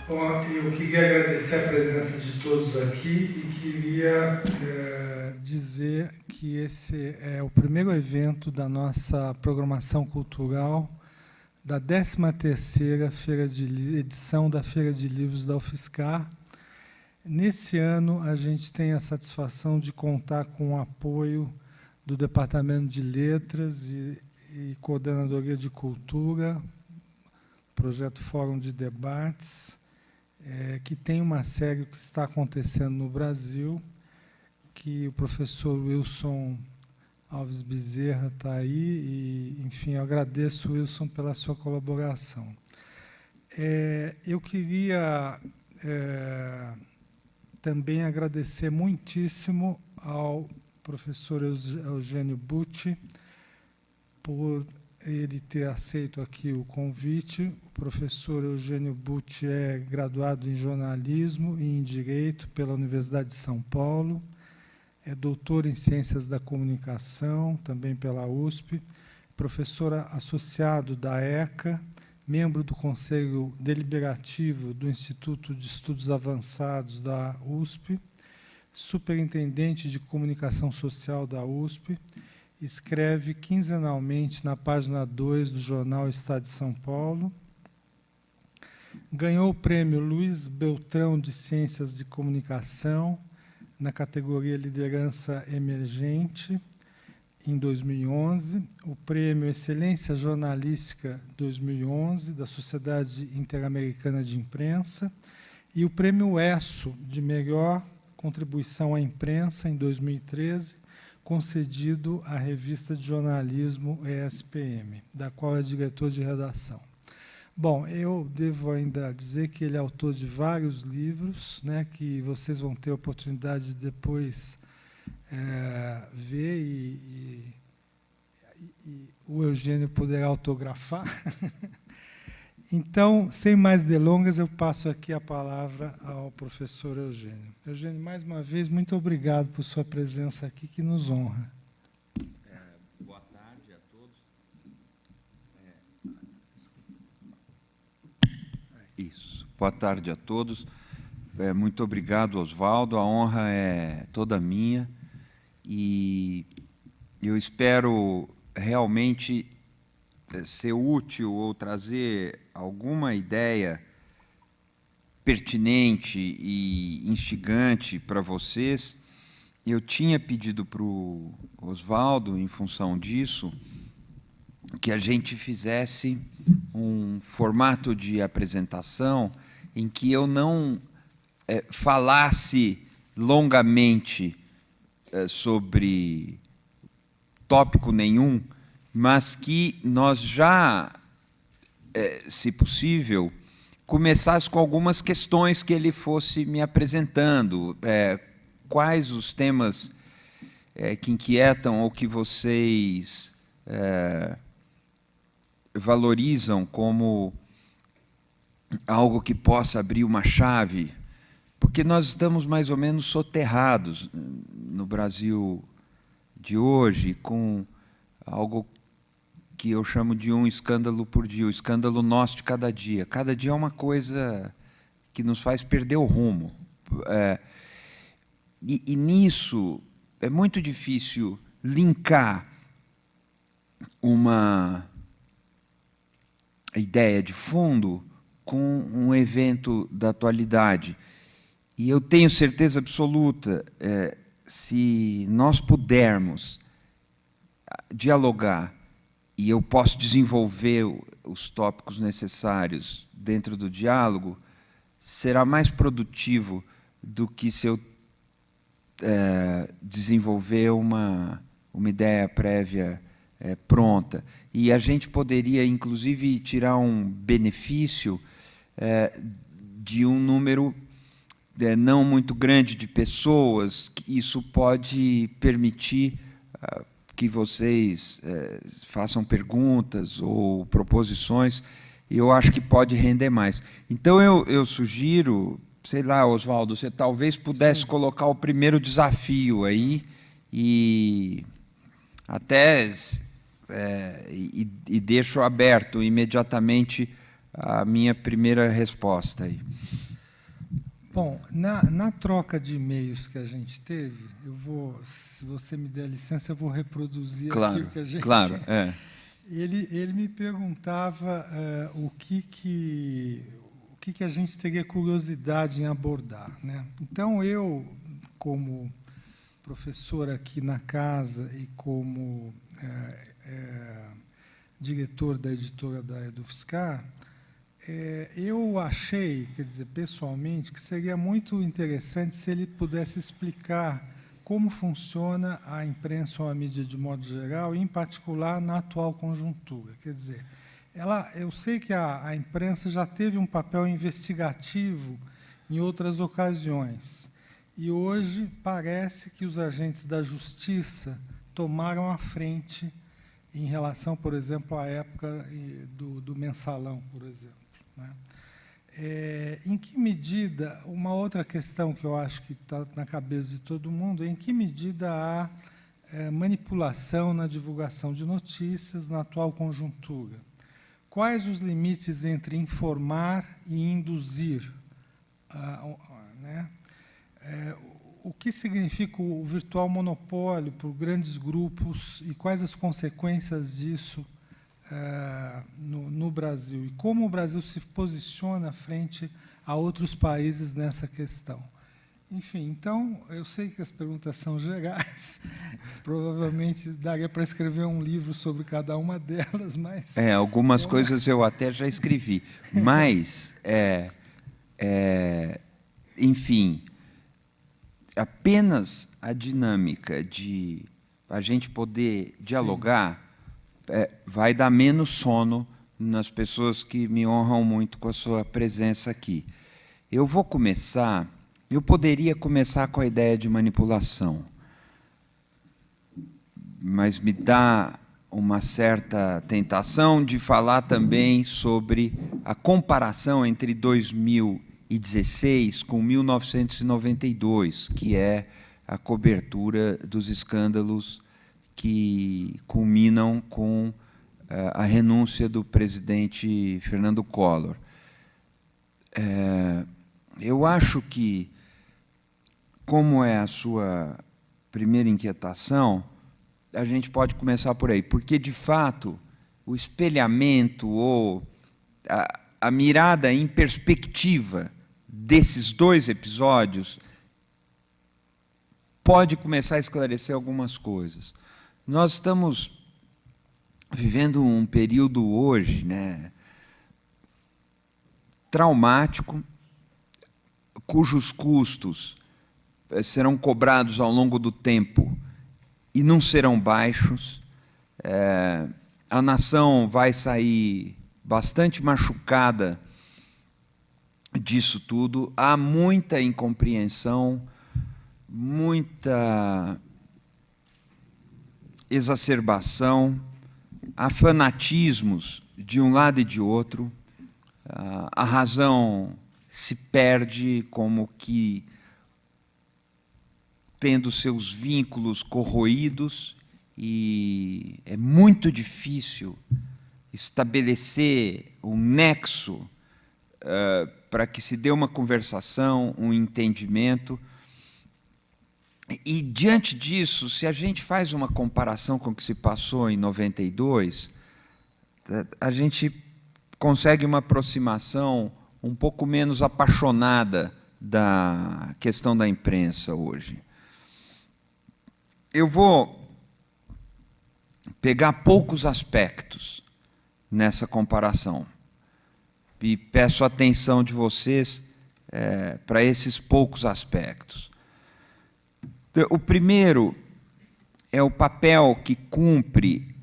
Bom, eu queria agradecer a presença de todos aqui e queria dizer que esse é o primeiro evento da nossa programação cultural da 13ª edição da Feira de Livros da UFSCar. Nesse ano, a gente tem a satisfação de contar com o apoio do Departamento de Letras e Coordenadoria de Cultura, Projeto Fórum de Debates, que tem uma série que está acontecendo no Brasil, que o professor Wilson Alves Bezerra está aí, e, enfim, eu agradeço, Wilson, pela sua colaboração. Eu queria também agradecer muitíssimo ao professor Eugênio Butti por ele ter aceito aqui o convite. O professor Eugênio Butti é graduado em jornalismo e em direito pela Universidade de São Paulo, é doutor em ciências da comunicação, também pela USP, professor associado da ECA, membro do Conselho Deliberativo do Instituto de Estudos Avançados da USP, superintendente de comunicação social da USP, escreve quinzenalmente na página 2 do jornal Estado de São Paulo, ganhou o prêmio Luiz Beltrão de Ciências de Comunicação, na categoria Liderança Emergente, em 2011, o prêmio Excelência Jornalística 2011, da Sociedade Interamericana de Imprensa, e o prêmio ESSO, de Melhor Contribuição à Imprensa, em 2013, concedido à revista de jornalismo ESPM, da qual é diretor de redação. Bom, eu devo ainda dizer que ele é autor de vários livros, né, que vocês vão ter a oportunidade de depois ver e o Eugênio poderá autografar. Então, sem mais delongas, eu passo aqui a palavra ao professor Eugênio. Eugênio, mais uma vez, muito obrigado por sua presença aqui, que nos honra. Boa tarde a todos. Isso. Boa tarde a todos. Muito obrigado, Oswaldo. A honra é toda minha. E eu espero realmente ser útil ou trazer alguma ideia pertinente e instigante para vocês. Eu tinha pedido para o Oswaldo, em função disso, que a gente fizesse um formato de apresentação em que eu não falasse longamente sobre tópico nenhum, mas que nós já, se possível, começasse com algumas questões que ele fosse me apresentando. Quais os temas que inquietam ou que vocês valorizam como algo que possa abrir uma chave? Porque nós estamos mais ou menos soterrados no Brasil de hoje com algo que eu chamo de um escândalo por dia, o escândalo nosso de cada dia. Cada dia é uma coisa que nos faz perder o rumo. E nisso é muito difícil linkar uma ideia de fundo com um evento da atualidade. E eu tenho certeza absoluta, se nós pudermos dialogar, e eu posso desenvolver os tópicos necessários dentro do diálogo, será mais produtivo do que se eu desenvolver uma ideia prévia pronta. E a gente poderia, inclusive, tirar um benefício de um número não muito grande de pessoas. Isso pode permitir que vocês façam perguntas ou proposições, e eu acho que pode render mais. Então, eu sugiro, sei lá, Oswaldo, você talvez pudesse colocar o primeiro desafio aí, e até deixo aberto imediatamente a minha primeira resposta aí. Bom, na troca de e-mails que a gente teve, se você me der licença, eu vou reproduzir aqui o que a gente... Claro, é. Ele me perguntava o que a gente teria curiosidade em abordar, né? Então, eu, como professor aqui na casa e como diretor da editora da EduFiscar, eu achei, quer dizer, pessoalmente, que seria muito interessante se ele pudesse explicar como funciona a imprensa ou a mídia de modo geral, e, em particular, na atual conjuntura. Quer dizer, eu sei que a imprensa já teve um papel investigativo em outras ocasiões, e hoje parece que os agentes da justiça tomaram a frente em relação, por exemplo, à época do mensalão, por exemplo, né? Em que medida, uma outra questão que eu acho que está na cabeça de todo mundo, é em que medida há manipulação na divulgação de notícias na atual conjuntura? Quais os limites entre informar e induzir? Né? O que significa o virtual monopólio por grandes grupos e quais as consequências disso no Brasil? E como o Brasil se posiciona frente a outros países nessa questão? Enfim, então, eu sei que as perguntas são gerais, provavelmente daria para escrever um livro sobre cada uma delas, mas... Algumas coisas eu até já escrevi, mas, enfim, apenas a dinâmica de a gente poder dialogar vai dar menos sono nas pessoas que me honram muito com a sua presença aqui. Eu poderia começar com a ideia de manipulação, mas me dá uma certa tentação de falar também sobre a comparação entre 2016 com 1992, que é a cobertura dos escândalos que culminam com a renúncia do presidente Fernando Collor. Eu acho que, como é a sua primeira inquietação, a gente pode começar por aí, porque, de fato, o espelhamento ou a mirada em perspectiva desses dois episódios pode começar a esclarecer algumas coisas. Nós estamos vivendo um período hoje, né, traumático, cujos custos serão cobrados ao longo do tempo e não serão baixos. A nação vai sair bastante machucada disso tudo. Há muita incompreensão, muita exacerbação, há fanatismos de um lado e de outro. A razão se perde, como que tendo seus vínculos corroídos, e é muito difícil estabelecer um nexo para que se dê uma conversação, um entendimento. E, diante disso, se a gente faz uma comparação com o que se passou em 92, a gente consegue uma aproximação um pouco menos apaixonada da questão da imprensa hoje. Eu vou pegar poucos aspectos nessa comparação e peço a atenção de vocês para esses poucos aspectos. O primeiro é o papel que cumpre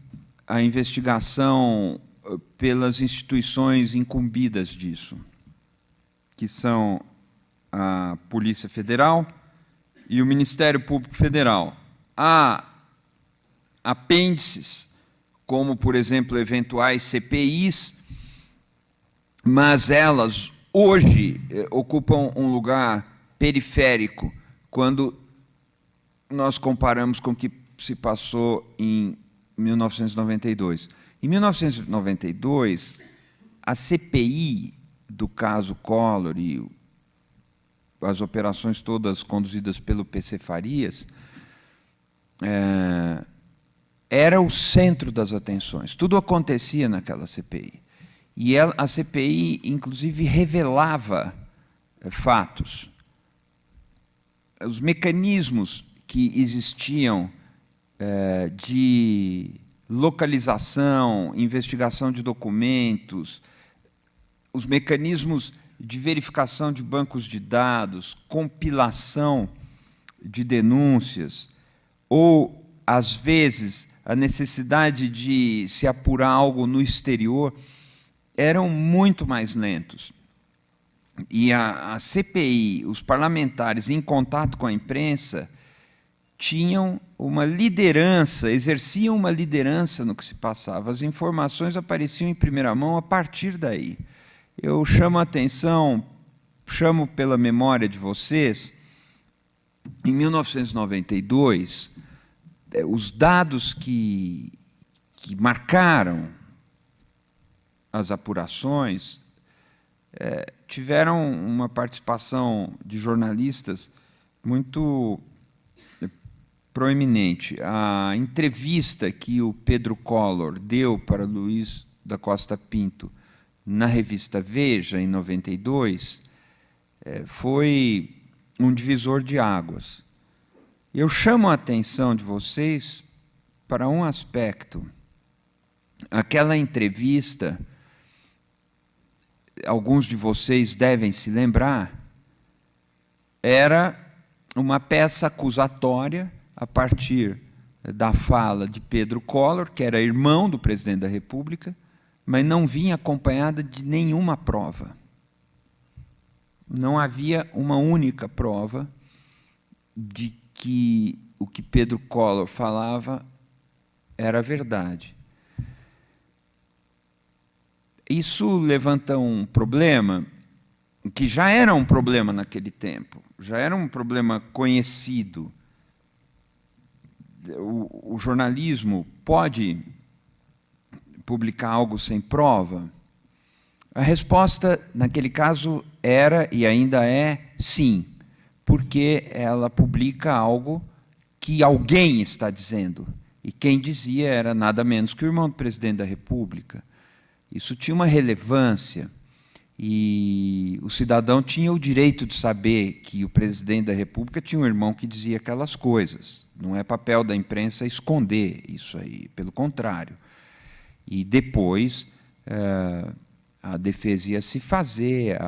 a investigação pelas instituições incumbidas disso, que são a Polícia Federal e o Ministério Público Federal. Há apêndices, como, por exemplo, eventuais CPIs, mas elas, hoje, ocupam um lugar periférico quando nós comparamos com o que se passou em 1992. Em 1992, a CPI do caso Collor e as operações todas conduzidas pelo PC Farias, era o centro das atenções. Tudo acontecia naquela CPI. E a CPI, inclusive, revelava fatos. Os mecanismos que existiam de localização, investigação de documentos, os mecanismos de verificação de bancos de dados, compilação de denúncias, ou, às vezes, a necessidade de se apurar algo no exterior, eram muito mais lentos. E a CPI, os parlamentares, em contato com a imprensa, tinham uma liderança, exerciam uma liderança no que se passava. As informações apareciam em primeira mão a partir daí. Eu chamo a atenção, chamo pela memória de vocês, em 1992, os dados que marcaram as apurações tiveram uma participação de jornalistas muito proeminente. A entrevista que o Pedro Collor deu para Luiz da Costa Pinto na revista Veja, em 92, foi um divisor de águas. Eu chamo a atenção de vocês para um aspecto. Aquela entrevista, alguns de vocês devem se lembrar, era uma peça acusatória a partir da fala de Pedro Collor, que era irmão do presidente da República, mas não vinha acompanhada de nenhuma prova. Não havia uma única prova de que o que Pedro Collor falava era verdade. Isso levanta um problema que já era um problema naquele tempo, já era um problema conhecido. O jornalismo pode publicar algo sem prova? A resposta, naquele caso, era e ainda é sim, porque ela publica algo que alguém está dizendo, e quem dizia era nada menos que o irmão do presidente da República. Isso tinha uma relevância, e o cidadão tinha o direito de saber que o presidente da República tinha um irmão que dizia aquelas coisas. Não é papel da imprensa esconder isso aí, pelo contrário. E depois a defesa ia se fazer,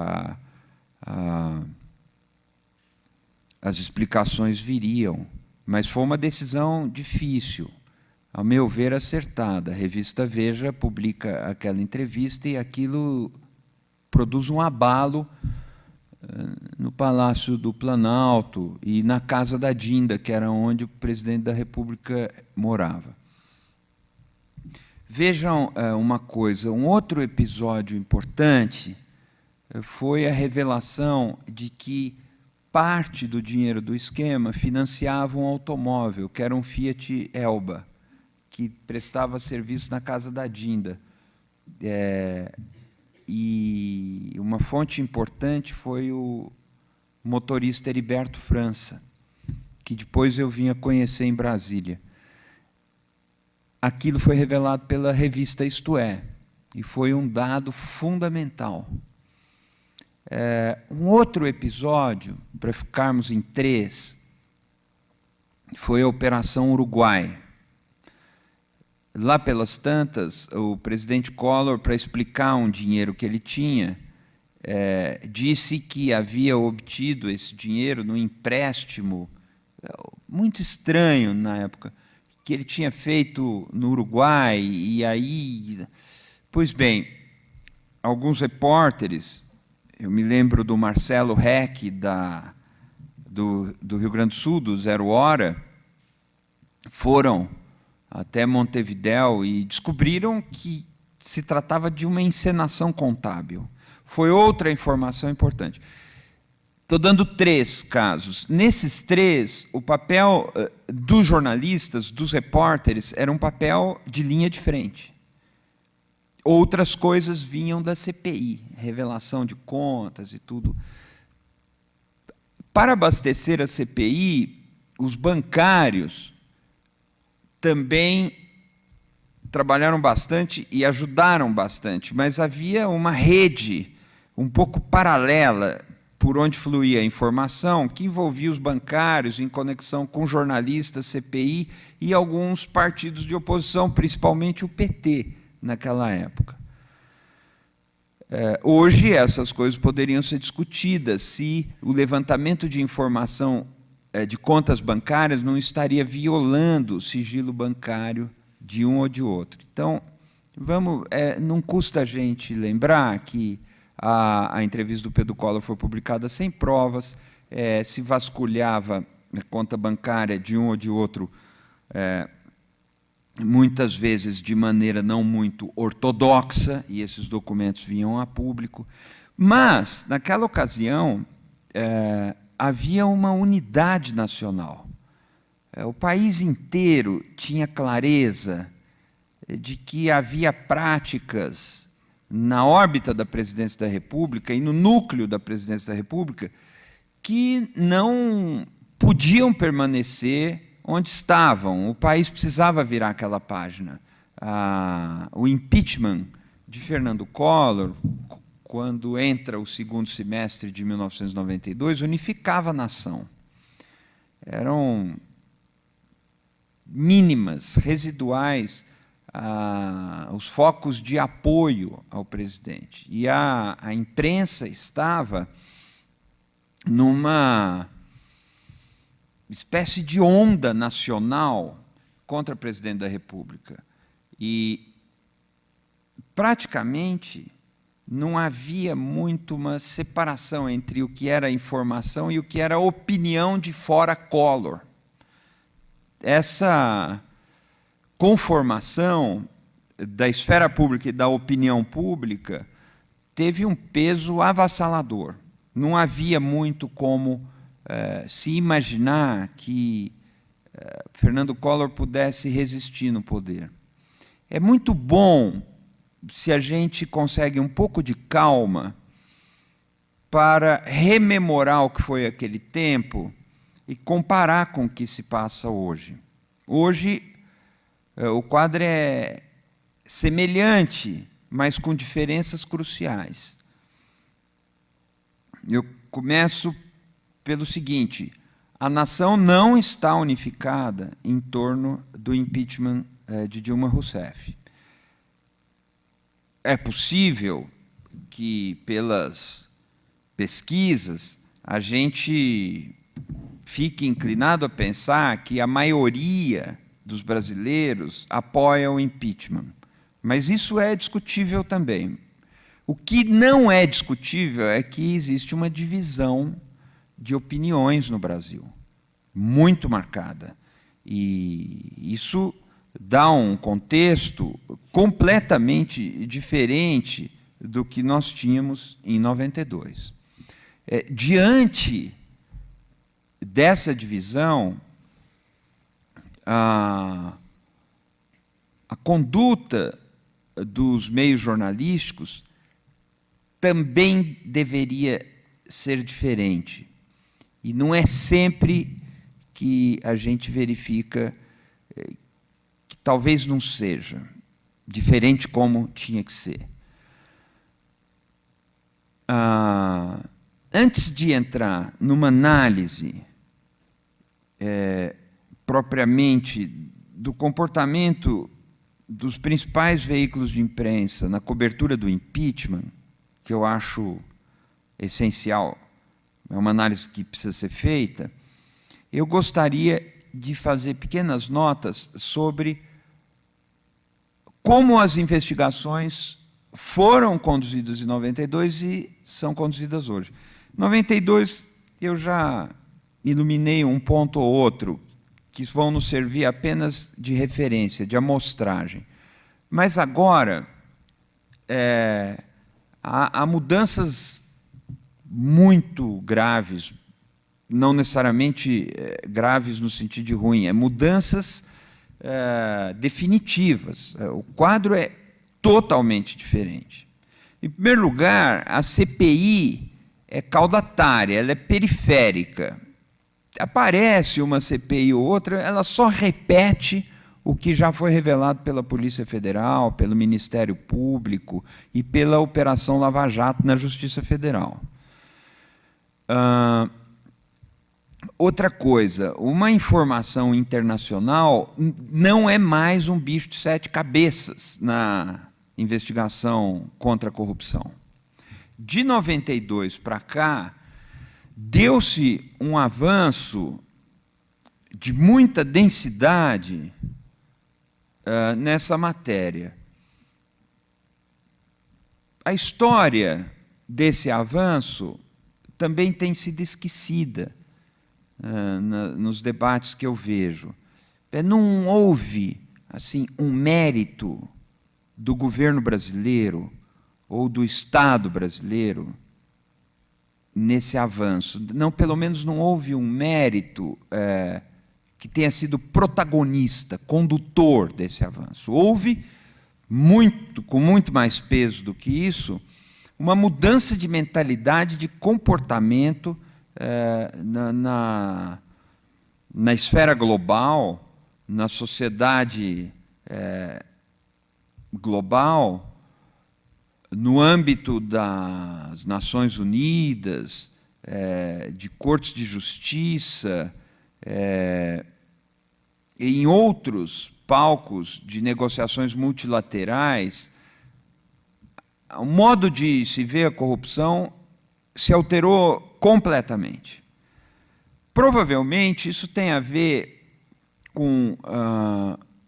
as explicações viriam, mas foi uma decisão difícil, ao meu ver, acertada. A revista Veja publica aquela entrevista e aquilo produz um abalo no Palácio do Planalto e na casa da Dinda, que era onde o presidente da República morava. Vejam uma coisa, um outro episódio importante foi a revelação de que parte do dinheiro do esquema financiava um automóvel, que era um Fiat Elba, que prestava serviço na casa da Dinda. E uma fonte importante foi o motorista Heriberto França, que depois eu vim a conhecer em Brasília. Aquilo foi revelado pela revista Isto É, e foi um dado fundamental. Um outro episódio, para ficarmos em 3, foi a Operação Uruguai. Lá pelas tantas, o presidente Collor, para explicar um dinheiro que ele tinha, disse que havia obtido esse dinheiro num empréstimo muito estranho na época, que ele tinha feito no Uruguai, e aí... Pois bem, alguns repórteres, eu me lembro do Marcelo Reck, do Rio Grande do Sul, do Zero Hora, foram até Montevidéu e descobriram que se tratava de uma encenação contábil. Foi outra informação importante. Estou dando 3 casos. Nesses 3, o papel dos jornalistas, dos repórteres, era um papel de linha de frente. Outras coisas vinham da CPI, revelação de contas e tudo. para abastecer a CPI, os bancários também trabalharam bastante e ajudaram bastante, mas havia uma rede um pouco paralela por onde fluía a informação, que envolvia os bancários em conexão com jornalistas, CPI e alguns partidos de oposição, principalmente o PT, naquela época. Hoje, essas coisas poderiam ser discutidas se o levantamento de informação de contas bancárias não estaria violando o sigilo bancário de um ou de outro. Então, não custa a gente lembrar que a entrevista do Pedro Collor foi publicada sem provas, se vasculhava a conta bancária de um ou de outro, muitas vezes de maneira não muito ortodoxa, e esses documentos vinham a público. Mas, naquela ocasião, havia uma unidade nacional. O país inteiro tinha clareza de que havia práticas na órbita da presidência da República e no núcleo da presidência da República que não podiam permanecer onde estavam. O país precisava virar aquela página. O impeachment de Fernando Collor, quando entra o segundo semestre de 1992, unificava a nação. Eram mínimas, residuais, os focos de apoio ao presidente. E a imprensa estava numa espécie de onda nacional contra o presidente da República. E, praticamente, não havia muito uma separação entre o que era informação e o que era opinião de fora Collor. Essa conformação da esfera pública e da opinião pública teve um peso avassalador. Não havia muito como se imaginar que Fernando Collor pudesse resistir no poder. É muito bom se a gente consegue um pouco de calma para rememorar o que foi aquele tempo e comparar com o que se passa hoje. Hoje, o quadro é semelhante, mas com diferenças cruciais. Eu começo pelo seguinte: a nação não está unificada em torno do impeachment de Dilma Rousseff. É possível que, pelas pesquisas, a gente fique inclinado a pensar que a maioria dos brasileiros apoia o impeachment. Mas isso é discutível também. O que não é discutível é que existe uma divisão de opiniões no Brasil, muito marcada. E isso dá um contexto completamente diferente do que nós tínhamos em 92. Diante dessa divisão, a conduta dos meios jornalísticos também deveria ser diferente. E não é sempre que a gente verifica que talvez não seja diferente como tinha que ser. Antes de entrar numa análise propriamente do comportamento dos principais veículos de imprensa na cobertura do impeachment, que eu acho essencial, é uma análise que precisa ser feita, eu gostaria de fazer pequenas notas sobre como as investigações foram conduzidas em 92 e são conduzidas hoje. Em 92, eu já iluminei um ponto ou outro que vão nos servir apenas de referência, de amostragem. Mas agora, há mudanças muito graves, não necessariamente graves no sentido de ruim, mudanças definitivas. O quadro é totalmente diferente. Em primeiro lugar, a CPI é caudatária, ela é periférica. Aparece uma CPI ou outra, ela só repete o que já foi revelado pela Polícia Federal, pelo Ministério Público e pela Operação Lava Jato na Justiça Federal. Outra coisa, uma informação internacional não é mais um bicho de 7 cabeças na investigação contra a corrupção. De 92 para cá, deu-se um avanço de muita densidade nessa matéria. A história desse avanço também tem sido esquecida nos debates que eu vejo. Não houve assim, um mérito do governo brasileiro ou do Estado brasileiro nesse avanço. Não, pelo menos não houve um mérito que tenha sido protagonista, condutor desse avanço. Houve, com muito mais peso do que isso, uma mudança de mentalidade, de comportamento na esfera global, na sociedade global, no âmbito das Nações Unidas, de cortes de justiça, em outros palcos de negociações multilaterais, o modo de se ver a corrupção se alterou completamente. Provavelmente isso tem a ver com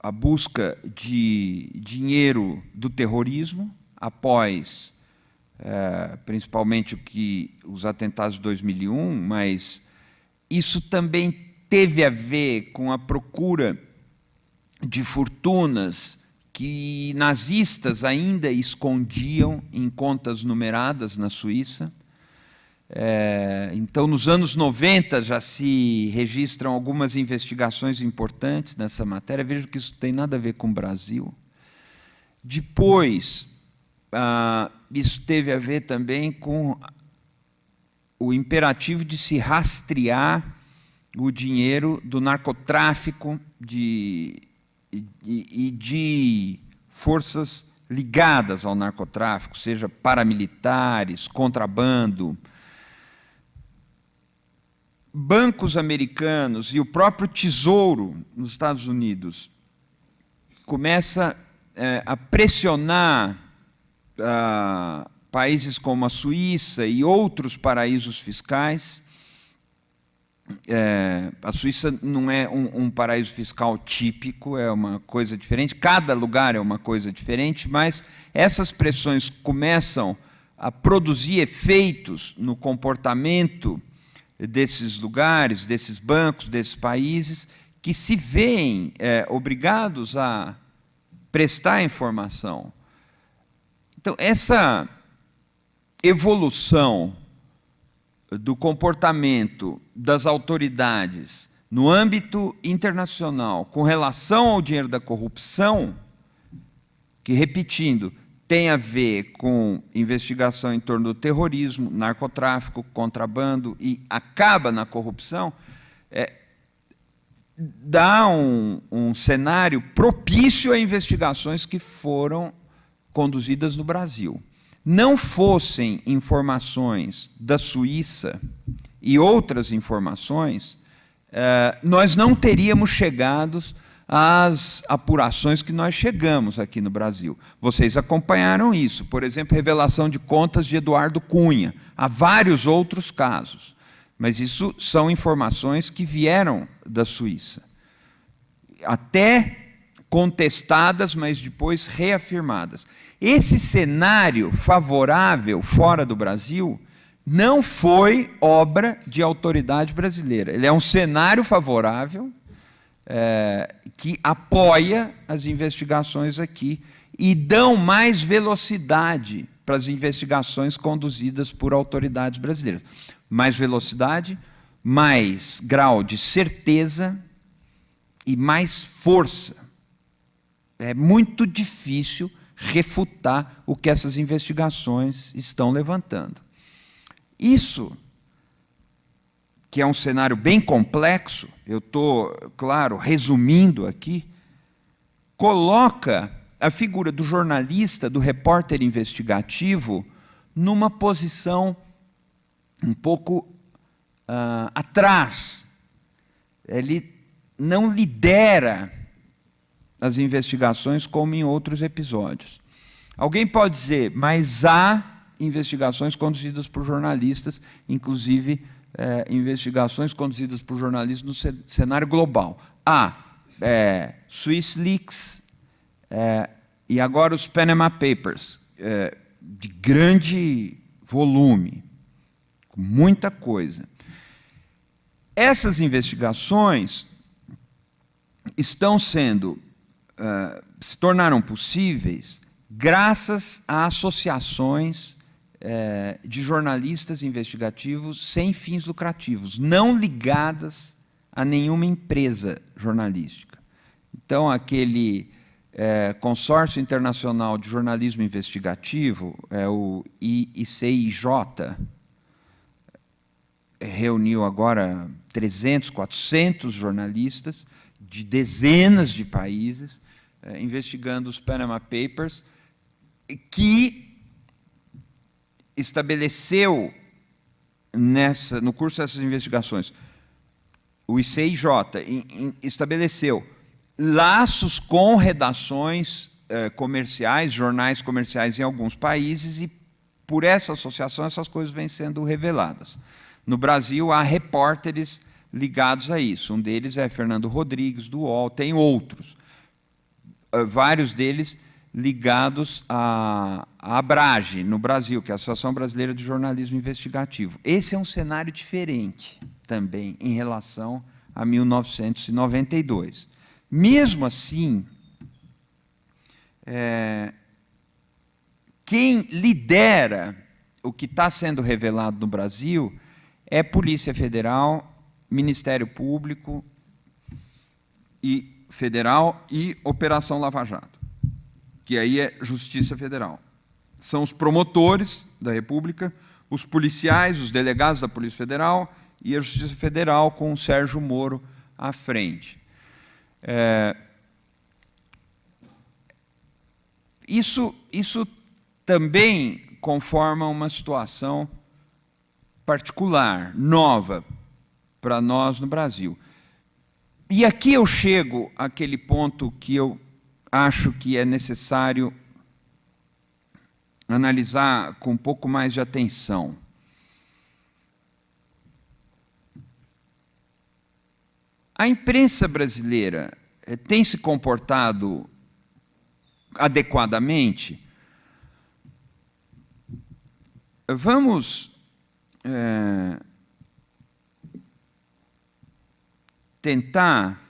a busca de dinheiro do terrorismo, após principalmente os atentados de 2001, mas isso também teve a ver com a procura de fortunas que nazistas ainda escondiam em contas numeradas na Suíça. Então, nos anos 90, já se registram algumas investigações importantes nessa matéria. Vejo que isso não tem nada a ver com o Brasil. Depois, isso teve a ver também com o imperativo de se rastrear o dinheiro do narcotráfico e de forças ligadas ao narcotráfico, seja paramilitares, contrabando. Bancos americanos e o próprio Tesouro nos Estados Unidos começa a pressionar países como a Suíça e outros paraísos fiscais. A Suíça não é um paraíso fiscal típico, é uma coisa diferente, cada lugar é uma coisa diferente, mas essas pressões começam a produzir efeitos no comportamento desses lugares, desses bancos, desses países, que se veem obrigados a prestar informação. Então, essa evolução do comportamento das autoridades no âmbito internacional com relação ao dinheiro da corrupção, que, repetindo, tem a ver com investigação em torno do terrorismo, narcotráfico, contrabando e acaba na corrupção, dá um cenário propício a investigações que foram conduzidas no Brasil. Não fossem informações da Suíça e outras informações, nós não teríamos chegado às apurações que nós chegamos aqui no Brasil. Vocês acompanharam isso. Por exemplo, revelação de contas de Eduardo Cunha. Há vários outros casos. Mas isso são informações que vieram da Suíça. Até contestadas, mas depois reafirmadas. Esse cenário favorável fora do Brasil não foi obra de autoridade brasileira. Ele é um cenário favorável que apoia as investigações aqui e dão mais velocidade para as investigações conduzidas por autoridades brasileiras. Mais velocidade, mais grau de certeza e mais força. É muito difícil refutar o que essas investigações estão levantando. Isso, que é um cenário bem complexo, eu estou, claro, resumindo aqui, coloca a figura do jornalista, do repórter investigativo, numa posição um pouco atrás. Ele não lidera as investigações como em outros episódios. Alguém pode dizer, mas há investigações conduzidas por jornalistas, inclusive investigações conduzidas por jornalistas no cenário global. Há Swiss Leaks e agora os Panama Papers, de grande volume, com muita coisa. Essas investigações estão se tornaram possíveis graças a associações de jornalistas investigativos sem fins lucrativos, não ligadas a nenhuma empresa jornalística. Então, aquele Consórcio Internacional de Jornalismo Investigativo, o ICIJ, reuniu agora 300, 400 jornalistas de dezenas de países, investigando os Panama Papers, que estabeleceu, no curso dessas investigações, o ICIJ estabeleceu laços com redações comerciais, jornais comerciais em alguns países, e por essa associação essas coisas vêm sendo reveladas. No Brasil, há repórteres ligados a isso. Um deles é Fernando Rodrigues, do UOL, tem outros. Vários deles ligados à ABRAGE, no Brasil, que é a Associação Brasileira de Jornalismo Investigativo. Esse é um cenário diferente também em relação a 1992. Mesmo assim, quem lidera o que está sendo revelado no Brasil é Polícia Federal, Ministério Público Federal e Operação Lava Jato, que aí é Justiça Federal. São os promotores da República, os policiais, os delegados da Polícia Federal e a Justiça Federal, com o Sérgio Moro à frente. Isso também conforma uma situação particular, nova, para nós no Brasil. E aqui eu chego àquele ponto que eu acho que é necessário analisar com um pouco mais de atenção. A imprensa brasileira tem se comportado adequadamente? Vamos tentar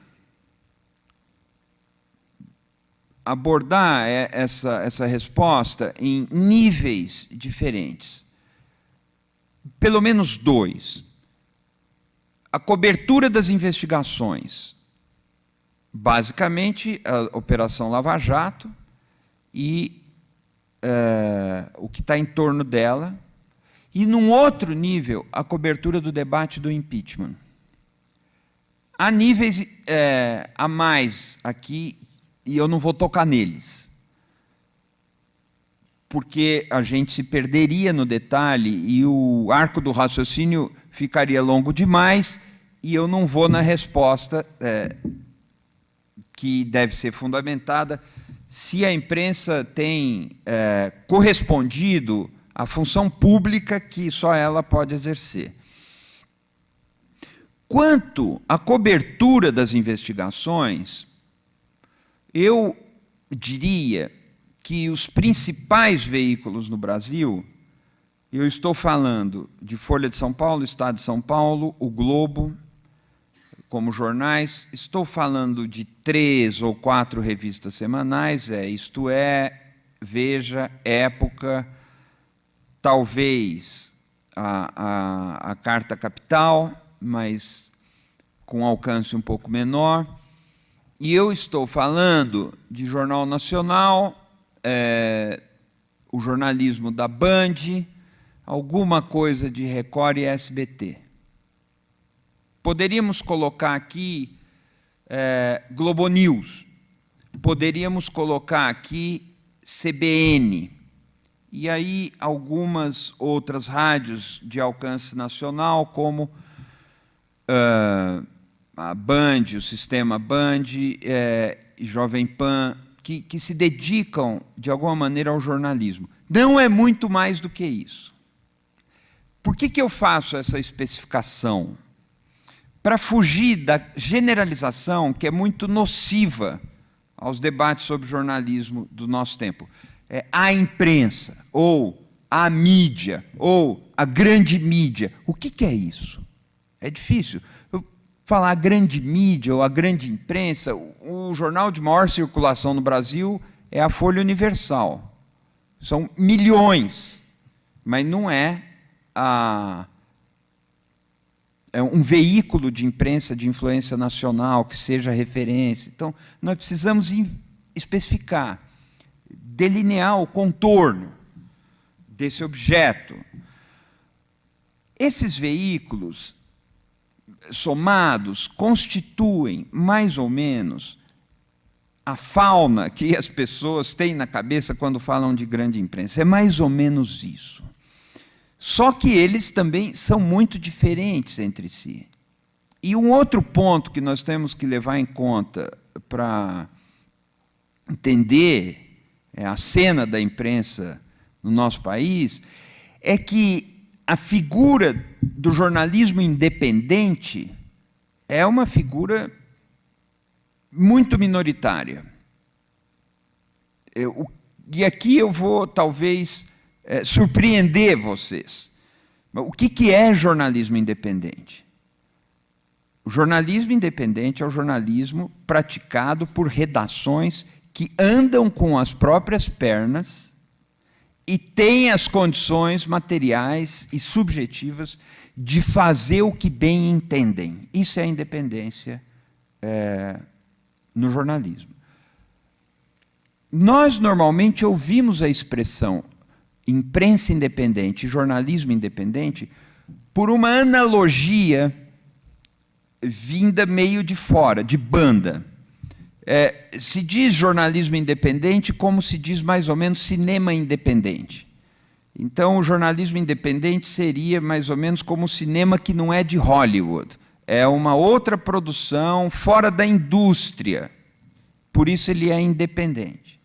abordar essa resposta em níveis diferentes. Pelo menos dois. A cobertura das investigações, basicamente a Operação Lava Jato e o que está em torno dela, e, num outro nível, a cobertura do debate do impeachment. Há níveis a mais aqui, e eu não vou tocar neles, porque a gente se perderia no detalhe e o arco do raciocínio ficaria longo demais, e eu não vou na resposta que deve ser fundamentada se a imprensa tem correspondido à função pública que só ela pode exercer. Quanto à cobertura das investigações, eu diria que os principais veículos no Brasil, eu estou falando de Folha de São Paulo, Estado de São Paulo, o Globo, como jornais, estou falando de 3 ou 4 revistas semanais, Isto É, Veja, Época, talvez a Carta Capital, mas com alcance um pouco menor. E eu estou falando de Jornal Nacional, o jornalismo da Band, alguma coisa de Record e SBT. Poderíamos colocar aqui Globo News, poderíamos colocar aqui CBN, e aí algumas outras rádios de alcance nacional, como a Band, o Sistema Band, Jovem Pan, que se dedicam, de alguma maneira, ao jornalismo. Não é muito mais do que isso. Por que eu faço essa especificação? Para fugir da generalização que é muito nociva aos debates sobre jornalismo do nosso tempo. A imprensa, ou a mídia, ou a grande mídia. O que é isso? É difícil. Eu falar a grande mídia ou a grande imprensa, o jornal de maior circulação no Brasil é a Folha Universal. São milhões, mas não é um veículo de imprensa de influência nacional que seja referência. Então, nós precisamos especificar, delinear o contorno desse objeto. Esses veículos somados constituem, mais ou menos, a fauna que as pessoas têm na cabeça quando falam de grande imprensa. É mais ou menos isso. Só que eles também são muito diferentes entre si. E um outro ponto que nós temos que levar em conta para entender a cena da imprensa no nosso país é que a figura do jornalismo independente é uma figura muito minoritária. E aqui eu vou, talvez, surpreender vocês. O que é jornalismo independente? O jornalismo independente é o jornalismo praticado por redações que andam com as próprias pernas e têm as condições materiais e subjetivas de fazer o que bem entendem. Isso é a independência no jornalismo. Nós, normalmente, ouvimos a expressão imprensa independente e jornalismo independente por uma analogia vinda meio de fora, de banda. Se diz jornalismo independente como se diz mais ou menos cinema independente. Então, o jornalismo independente seria mais ou menos como o cinema que não é de Hollywood. É uma outra produção fora da indústria. Por isso ele é independente.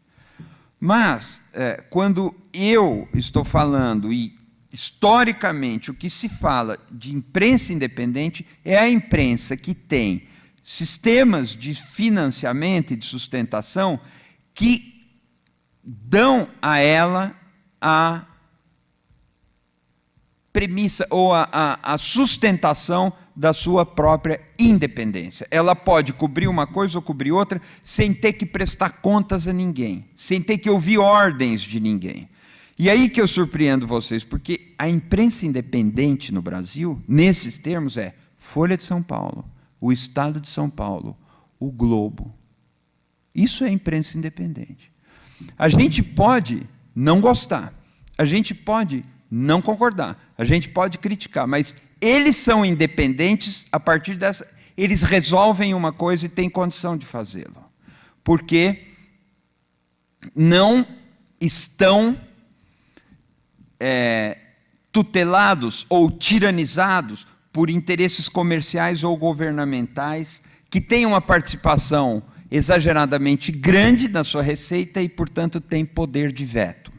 Mas, quando eu estou falando, e historicamente o que se fala de imprensa independente é a imprensa que tem sistemas de financiamento e de sustentação que dão a ela a premissa ou a sustentação da sua própria independência. Ela pode cobrir uma coisa ou cobrir outra sem ter que prestar contas a ninguém, sem ter que ouvir ordens de ninguém. E aí que eu surpreendo vocês, porque a imprensa independente no Brasil, nesses termos, é Folha de São Paulo, o Estado de São Paulo, o Globo. Isso é imprensa independente. A gente pode não gostar, a gente pode não concordar, a gente pode criticar, mas eles são independentes a partir dessa... Eles resolvem uma coisa e têm condição de fazê-lo. Porque não estão tutelados ou tiranizados por interesses comerciais ou governamentais que têm uma participação exageradamente grande na sua receita e, portanto, têm poder de veto.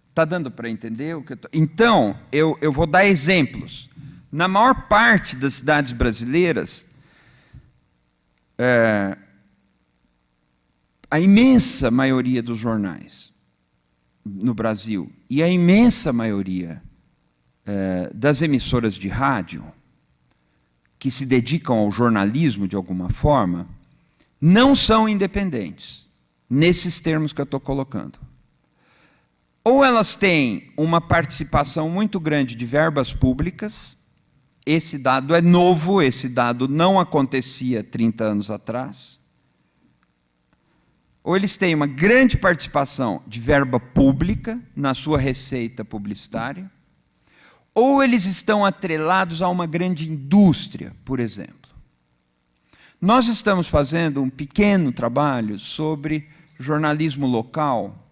Está dando para entender o que eu tô... Então, eu vou dar exemplos. Na maior parte das cidades brasileiras, a imensa maioria dos jornais no Brasil e a imensa maioria das emissoras de rádio que se dedicam ao jornalismo de alguma forma, não são independentes, nesses termos que eu estou colocando. Ou elas têm uma participação muito grande de verbas públicas, esse dado é novo, esse dado não acontecia 30 anos atrás, ou eles têm uma grande participação de verba pública na sua receita publicitária, ou eles estão atrelados a uma grande indústria, por exemplo. Nós estamos fazendo um pequeno trabalho sobre jornalismo local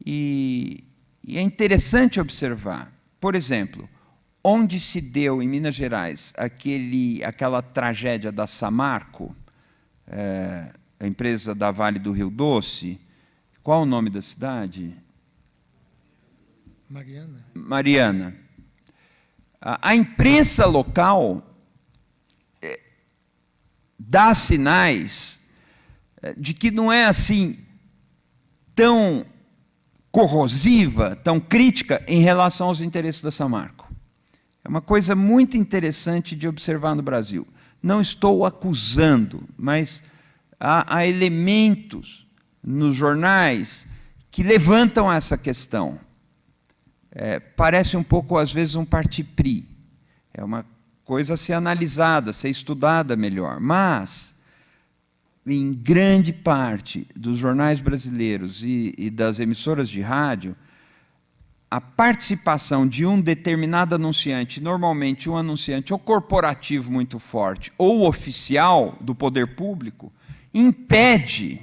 e é interessante observar, por exemplo, onde se deu, em Minas Gerais, aquela tragédia da Samarco, a empresa da Vale do Rio Doce. Qual o nome da cidade? Mariana. Mariana. A imprensa local dá sinais de que não é assim tão corrosiva, tão crítica em relação aos interesses da Samarco. É uma coisa muito interessante de observar no Brasil. Não estou acusando, mas há elementos nos jornais que levantam essa questão. Parece um pouco, às vezes, um parti-pris. É uma coisa a ser analisada, a ser estudada melhor. Mas, em grande parte dos jornais brasileiros e das emissoras de rádio, a participação de um determinado anunciante, normalmente um anunciante ou corporativo muito forte, ou oficial do poder público, impede,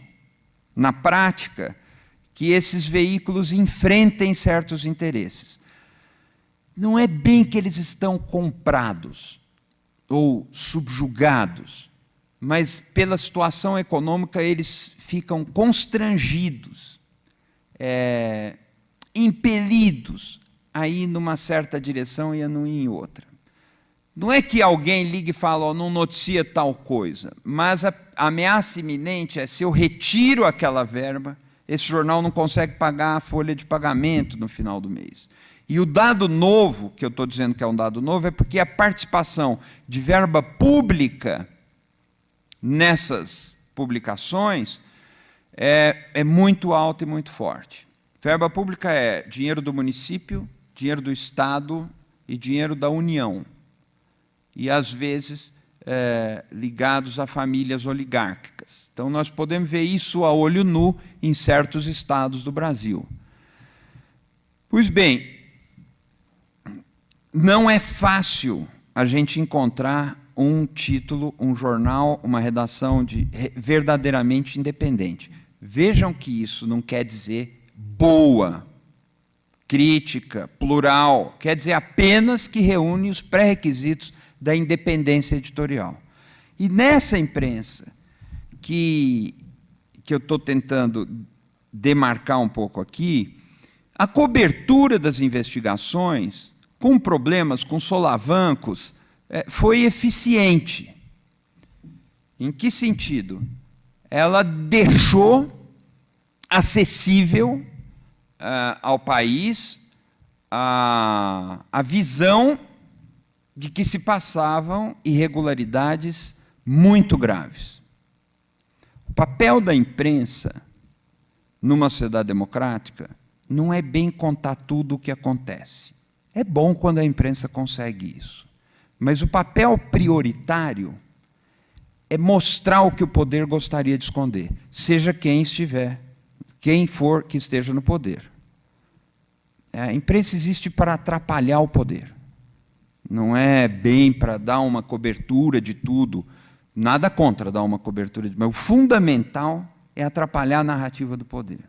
na prática, que esses veículos enfrentem certos interesses. Não é bem que eles estão comprados ou subjugados, mas pela situação econômica eles ficam constrangidos, impelidos a ir numa certa direção e a não ir em outra. Não é que alguém ligue e fala, oh, não noticia tal coisa, mas a ameaça iminente é: se eu retiro aquela verba, esse jornal não consegue pagar a folha de pagamento no final do mês. E o dado novo, que eu estou dizendo que é um dado novo, é porque a participação de verba pública nessas publicações é muito alta e muito forte. Verba pública é dinheiro do município, dinheiro do Estado e dinheiro da União. E, às vezes, ligados a famílias oligárquicas. Então, nós podemos ver isso a olho nu em certos estados do Brasil. Pois bem, não é fácil a gente encontrar um título, um jornal, uma redação verdadeiramente independente. Vejam que isso não quer dizer boa, crítica, plural, quer dizer apenas que reúne os pré-requisitos da independência editorial. E nessa imprensa que eu estou tentando demarcar um pouco aqui, a cobertura das investigações, com problemas, com solavancos, foi eficiente. Em que sentido? Ela deixou acessível ao país a visão de que se passavam irregularidades muito graves. O papel da imprensa numa sociedade democrática não é bem contar tudo o que acontece. É bom quando a imprensa consegue isso. Mas o papel prioritário é mostrar o que o poder gostaria de esconder, seja quem for que esteja no poder. A imprensa existe para atrapalhar o poder. Não é bem para dar uma cobertura de tudo. Nada contra dar uma cobertura de tudo. Mas o fundamental é atrapalhar a narrativa do poder.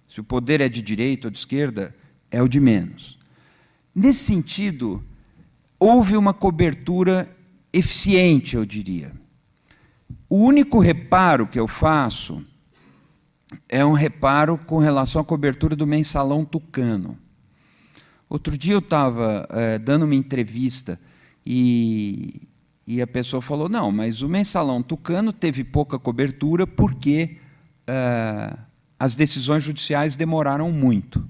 Se o poder é de direita ou de esquerda, é o de menos. Nesse sentido, houve uma cobertura eficiente, eu diria. O único reparo que eu faço é um reparo com relação à cobertura do Mensalão Tucano. Outro dia eu estava dando uma entrevista e a pessoa falou, não, mas o Mensalão Tucano teve pouca cobertura porque as decisões judiciais demoraram muito.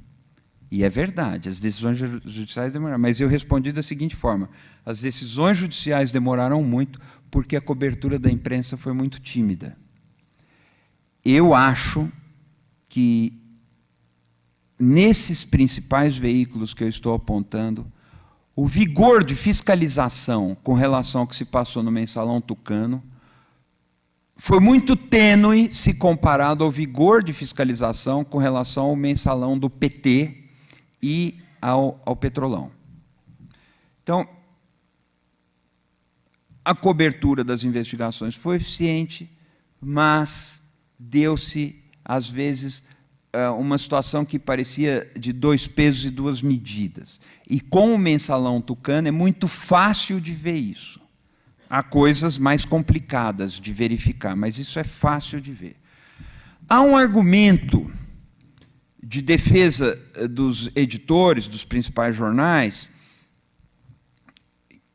E é verdade, as decisões judiciais demoraram. Mas eu respondi da seguinte forma: as decisões judiciais demoraram muito porque a cobertura da imprensa foi muito tímida. Eu acho que, nesses principais veículos que eu estou apontando, o vigor de fiscalização com relação ao que se passou no Mensalão Tucano foi muito tênue se comparado ao vigor de fiscalização com relação ao mensalão do PT e ao Petrolão. Então, a cobertura das investigações foi eficiente, mas deu-se, às vezes, uma situação que parecia de 2 pesos e 2 medidas. E com o mensalão Tucano é muito fácil de ver isso. Há coisas mais complicadas de verificar, mas isso é fácil de ver. Há um argumento de defesa dos editores, dos principais jornais,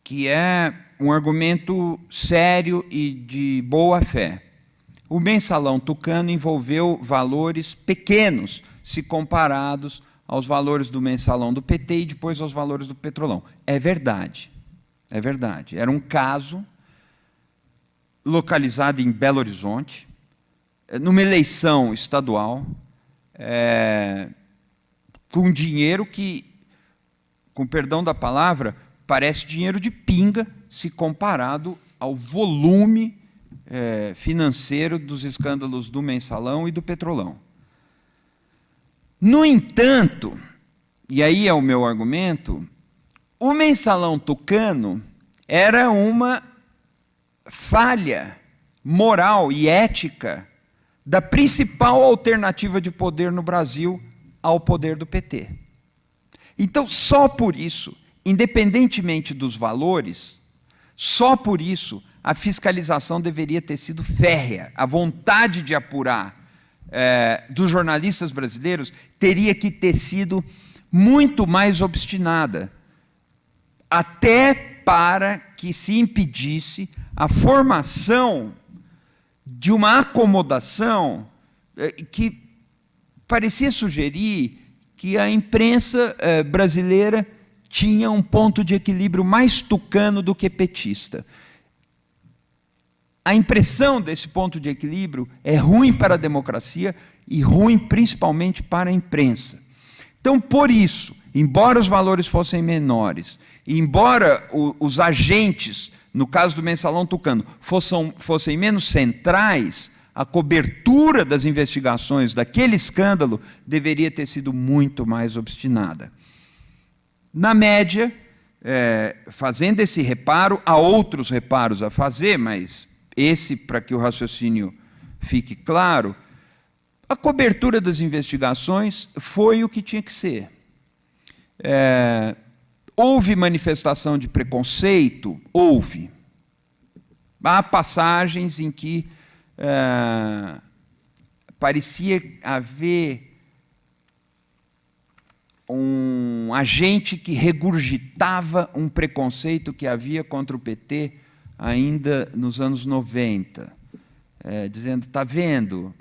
que é um argumento sério e de boa fé. O mensalão Tucano envolveu valores pequenos, se comparados aos valores do mensalão do PT e depois aos valores do Petrolão. É verdade. É verdade. Era um caso localizado em Belo Horizonte, numa eleição estadual, com dinheiro que, com perdão da palavra, parece dinheiro de pinga se comparado ao volume financeiro dos escândalos do mensalão e do Petrolão. No entanto, e aí é o meu argumento, o mensalão Tucano era uma falha moral e ética da principal alternativa de poder no Brasil ao poder do PT. Então, só por isso, independentemente dos valores, só por isso a fiscalização deveria ter sido férrea. A vontade de apurar dos jornalistas brasileiros teria que ter sido muito mais obstinada, até para que se impedisse a formação de uma acomodação que parecia sugerir que a imprensa brasileira tinha um ponto de equilíbrio mais tucano do que petista. A impressão desse ponto de equilíbrio é ruim para a democracia e ruim principalmente para a imprensa. Então, por isso, embora os valores fossem menores, embora os agentes, no caso do mensalão Tucano, fossem menos centrais, a cobertura das investigações daquele escândalo deveria ter sido muito mais obstinada. Na média, fazendo esse reparo, há outros reparos a fazer, mas esse, para que o raciocínio fique claro, a cobertura das investigações foi o que tinha que ser. Houve manifestação de preconceito? Houve. Há passagens em que parecia haver um agente que regurgitava um preconceito que havia contra o PT ainda nos anos 90, dizendo, está vendo,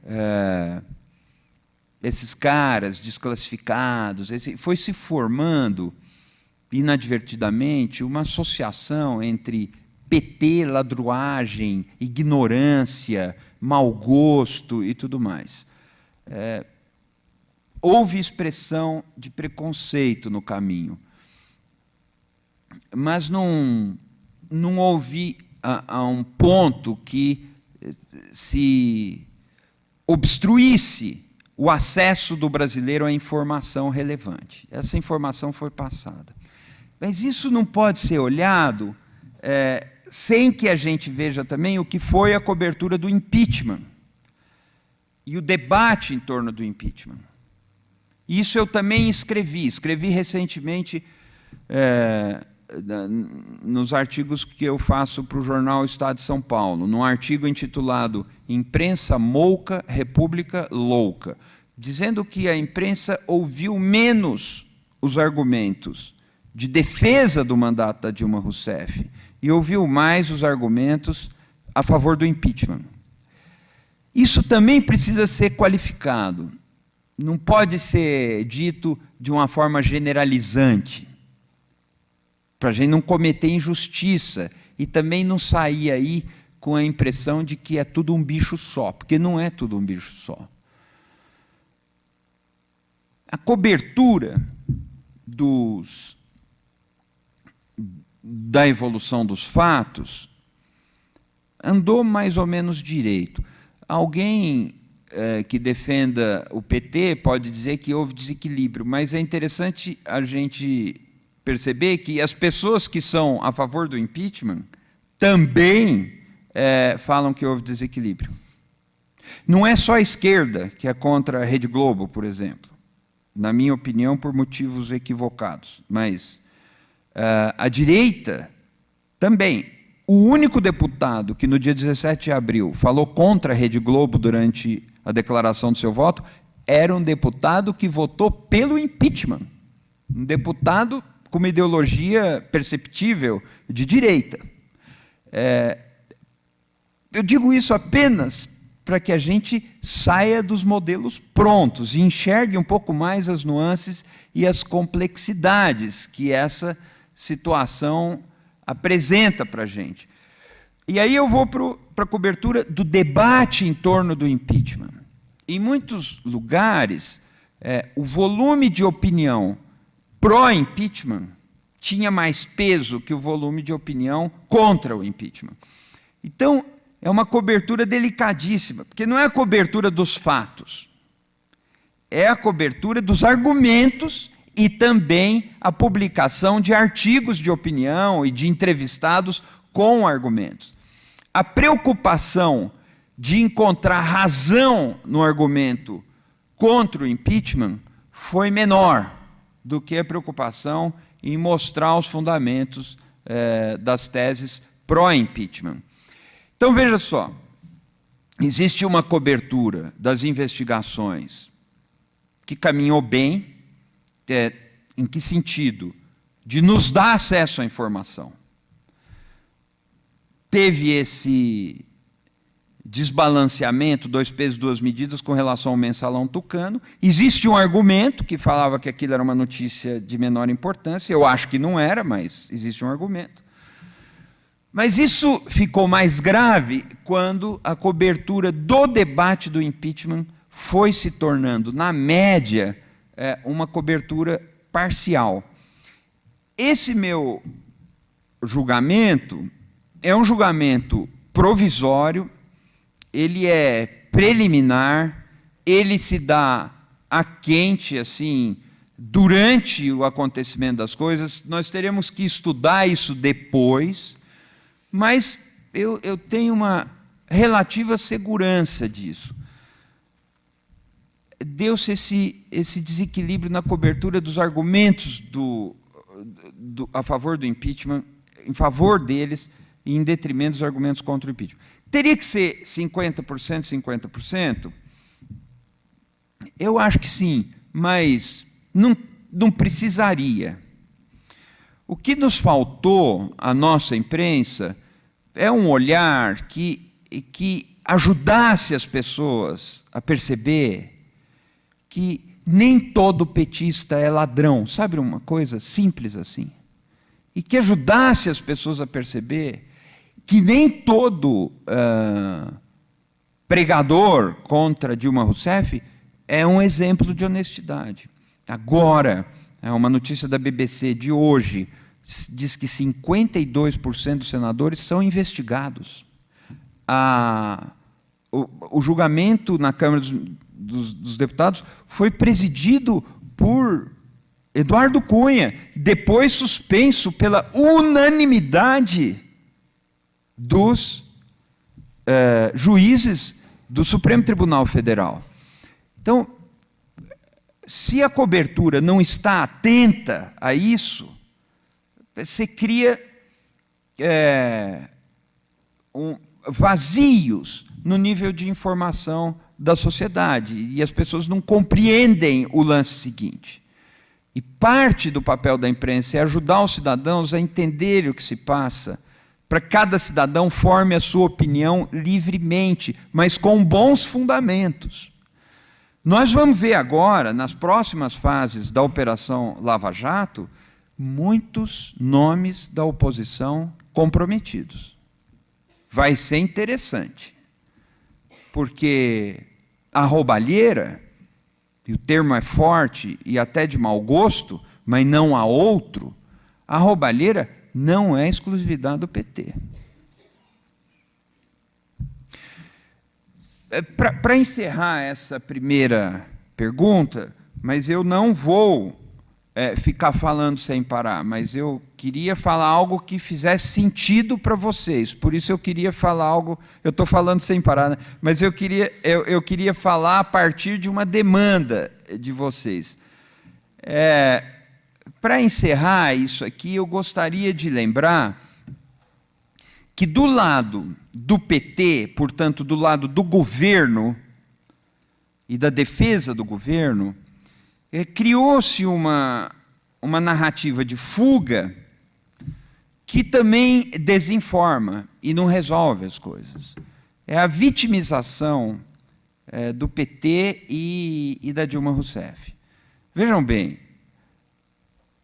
esses caras desclassificados, foi se formando inadvertidamente uma associação entre PT, ladruagem, ignorância, mau gosto e tudo mais. Houve expressão de preconceito no caminho, mas não houve a um ponto que se obstruísse o acesso do brasileiro à informação relevante. Essa informação foi passada. Mas isso não pode ser olhado sem que a gente veja também o que foi a cobertura do impeachment e o debate em torno do impeachment. Isso eu também escrevi recentemente nos artigos que eu faço para o jornal Estado de São Paulo, num artigo intitulado Imprensa Mouca, República Louca, dizendo que a imprensa ouviu menos os argumentos de defesa do mandato da Dilma Rousseff e ouviu mais os argumentos a favor do impeachment. Isso também precisa ser qualificado. Não pode ser dito de uma forma generalizante, para a gente não cometer injustiça e também não sair aí com a impressão de que é tudo um bicho só, porque não é tudo um bicho só. A cobertura da evolução dos fatos andou mais ou menos direito. Alguém que defenda o PT pode dizer que houve desequilíbrio, mas é interessante a gente perceber que as pessoas que são a favor do impeachment também falam que houve desequilíbrio. Não é só a esquerda que é contra a Rede Globo, por exemplo, na minha opinião, por motivos equivocados, mas a direita também. O único deputado que no dia 17 de abril falou contra a Rede Globo durante a declaração do seu voto era um deputado que votou pelo impeachment, um deputado com uma ideologia perceptível de direita. Eu digo isso apenas para que a gente saia dos modelos prontos e enxergue um pouco mais as nuances e as complexidades que essa situação apresenta para a gente. E aí eu vou para a cobertura do debate em torno do impeachment. Em muitos lugares, o volume de opinião pró-impeachment tinha mais peso que o volume de opinião contra o impeachment. Então, é uma cobertura delicadíssima, porque não é a cobertura dos fatos, é a cobertura dos argumentos e também a publicação de artigos de opinião e de entrevistados com argumentos. A preocupação de encontrar razão no argumento contra o impeachment foi menor do que a preocupação em mostrar os fundamentos das teses pró-impeachment. Então, veja só, existe uma cobertura das investigações que caminhou bem, em que sentido? De nos dar acesso à informação. Teve esse desbalanceamento, 2 pesos, 2 medidas, com relação ao mensalão tucano. Existe um argumento que falava que aquilo era uma notícia de menor importância, eu acho que não era, mas existe um argumento. Mas isso ficou mais grave quando a cobertura do debate do impeachment foi se tornando, na média, uma cobertura parcial. Esse meu julgamento é um julgamento provisório, ele é preliminar, ele se dá a quente, assim, durante o acontecimento das coisas. Nós teremos que estudar isso depois, mas eu tenho uma relativa segurança disso. Deu-se esse desequilíbrio na cobertura dos argumentos a favor do impeachment, em favor deles, e em detrimento dos argumentos contra o impeachment. Teria que ser 50%, 50%? Eu acho que sim, mas não precisaria. O que nos faltou, à nossa imprensa, é um olhar que ajudasse as pessoas a perceber que nem todo petista é ladrão, sabe uma coisa simples assim? E que ajudasse as pessoas a perceber que nem todo pregador contra Dilma Rousseff é um exemplo de honestidade. Agora, uma notícia da BBC de hoje, diz que 52% dos senadores são investigados. O julgamento na Câmara dos Deputados foi presidido por Eduardo Cunha, depois suspenso pela unanimidade dos juízes do Supremo Tribunal Federal. Então, se a cobertura não está atenta a isso, você cria vazios no nível de informação da sociedade, e as pessoas não compreendem o lance seguinte. E parte do papel da imprensa é ajudar os cidadãos a entenderem o que se passa, para que cada cidadão forme a sua opinião livremente, mas com bons fundamentos. Nós vamos ver agora, nas próximas fases da Operação Lava Jato, muitos nomes da oposição comprometidos. Vai ser interessante, porque a roubalheira, e o termo é forte e até de mau gosto, mas não há outro, a roubalheira não é exclusividade do PT. Para encerrar essa primeira pergunta, mas eu não vou ficar falando sem parar, mas eu queria falar algo que fizesse sentido para vocês, por isso eu queria falar algo, eu estou falando sem parar, né? Mas eu queria falar a partir de uma demanda de vocês. Para encerrar isso aqui, eu gostaria de lembrar que do lado do PT, portanto, do lado do governo e da defesa do governo, criou-se uma narrativa de fuga que também desinforma e não resolve as coisas. É a vitimização do PT e da Dilma Rousseff. Vejam bem,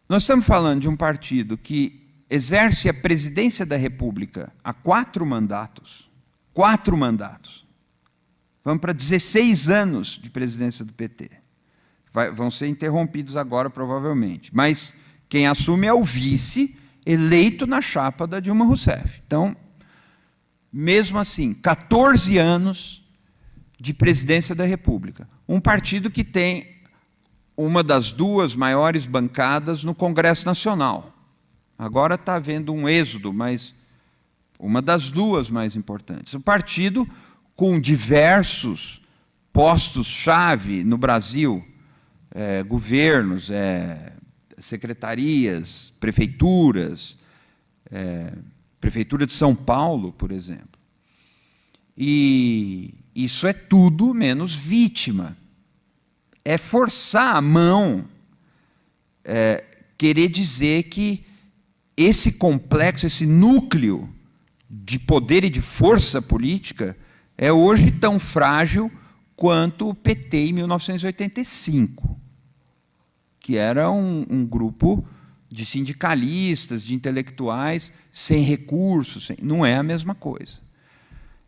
nós estamos falando de um partido que exerce a presidência da República há 4 mandatos. 4 mandatos. Vamos para 16 anos de presidência do PT. Vão ser interrompidos agora, provavelmente. Mas quem assume é o vice, eleito na chapa da Dilma Rousseff. Então, mesmo assim, 14 anos de presidência da República. Um partido que tem uma das 2 maiores bancadas no Congresso Nacional. Agora está havendo um êxodo, mas uma das 2 mais importantes. Um partido com diversos postos-chave no Brasil, governos, secretarias, prefeituras, Prefeitura de São Paulo, por exemplo. E isso é tudo menos vítima. É forçar a mão, querer dizer que esse complexo, esse núcleo de poder e de força política é hoje tão frágil quanto o PT em 1985, que era um grupo de sindicalistas, de intelectuais, sem recursos, não é a mesma coisa.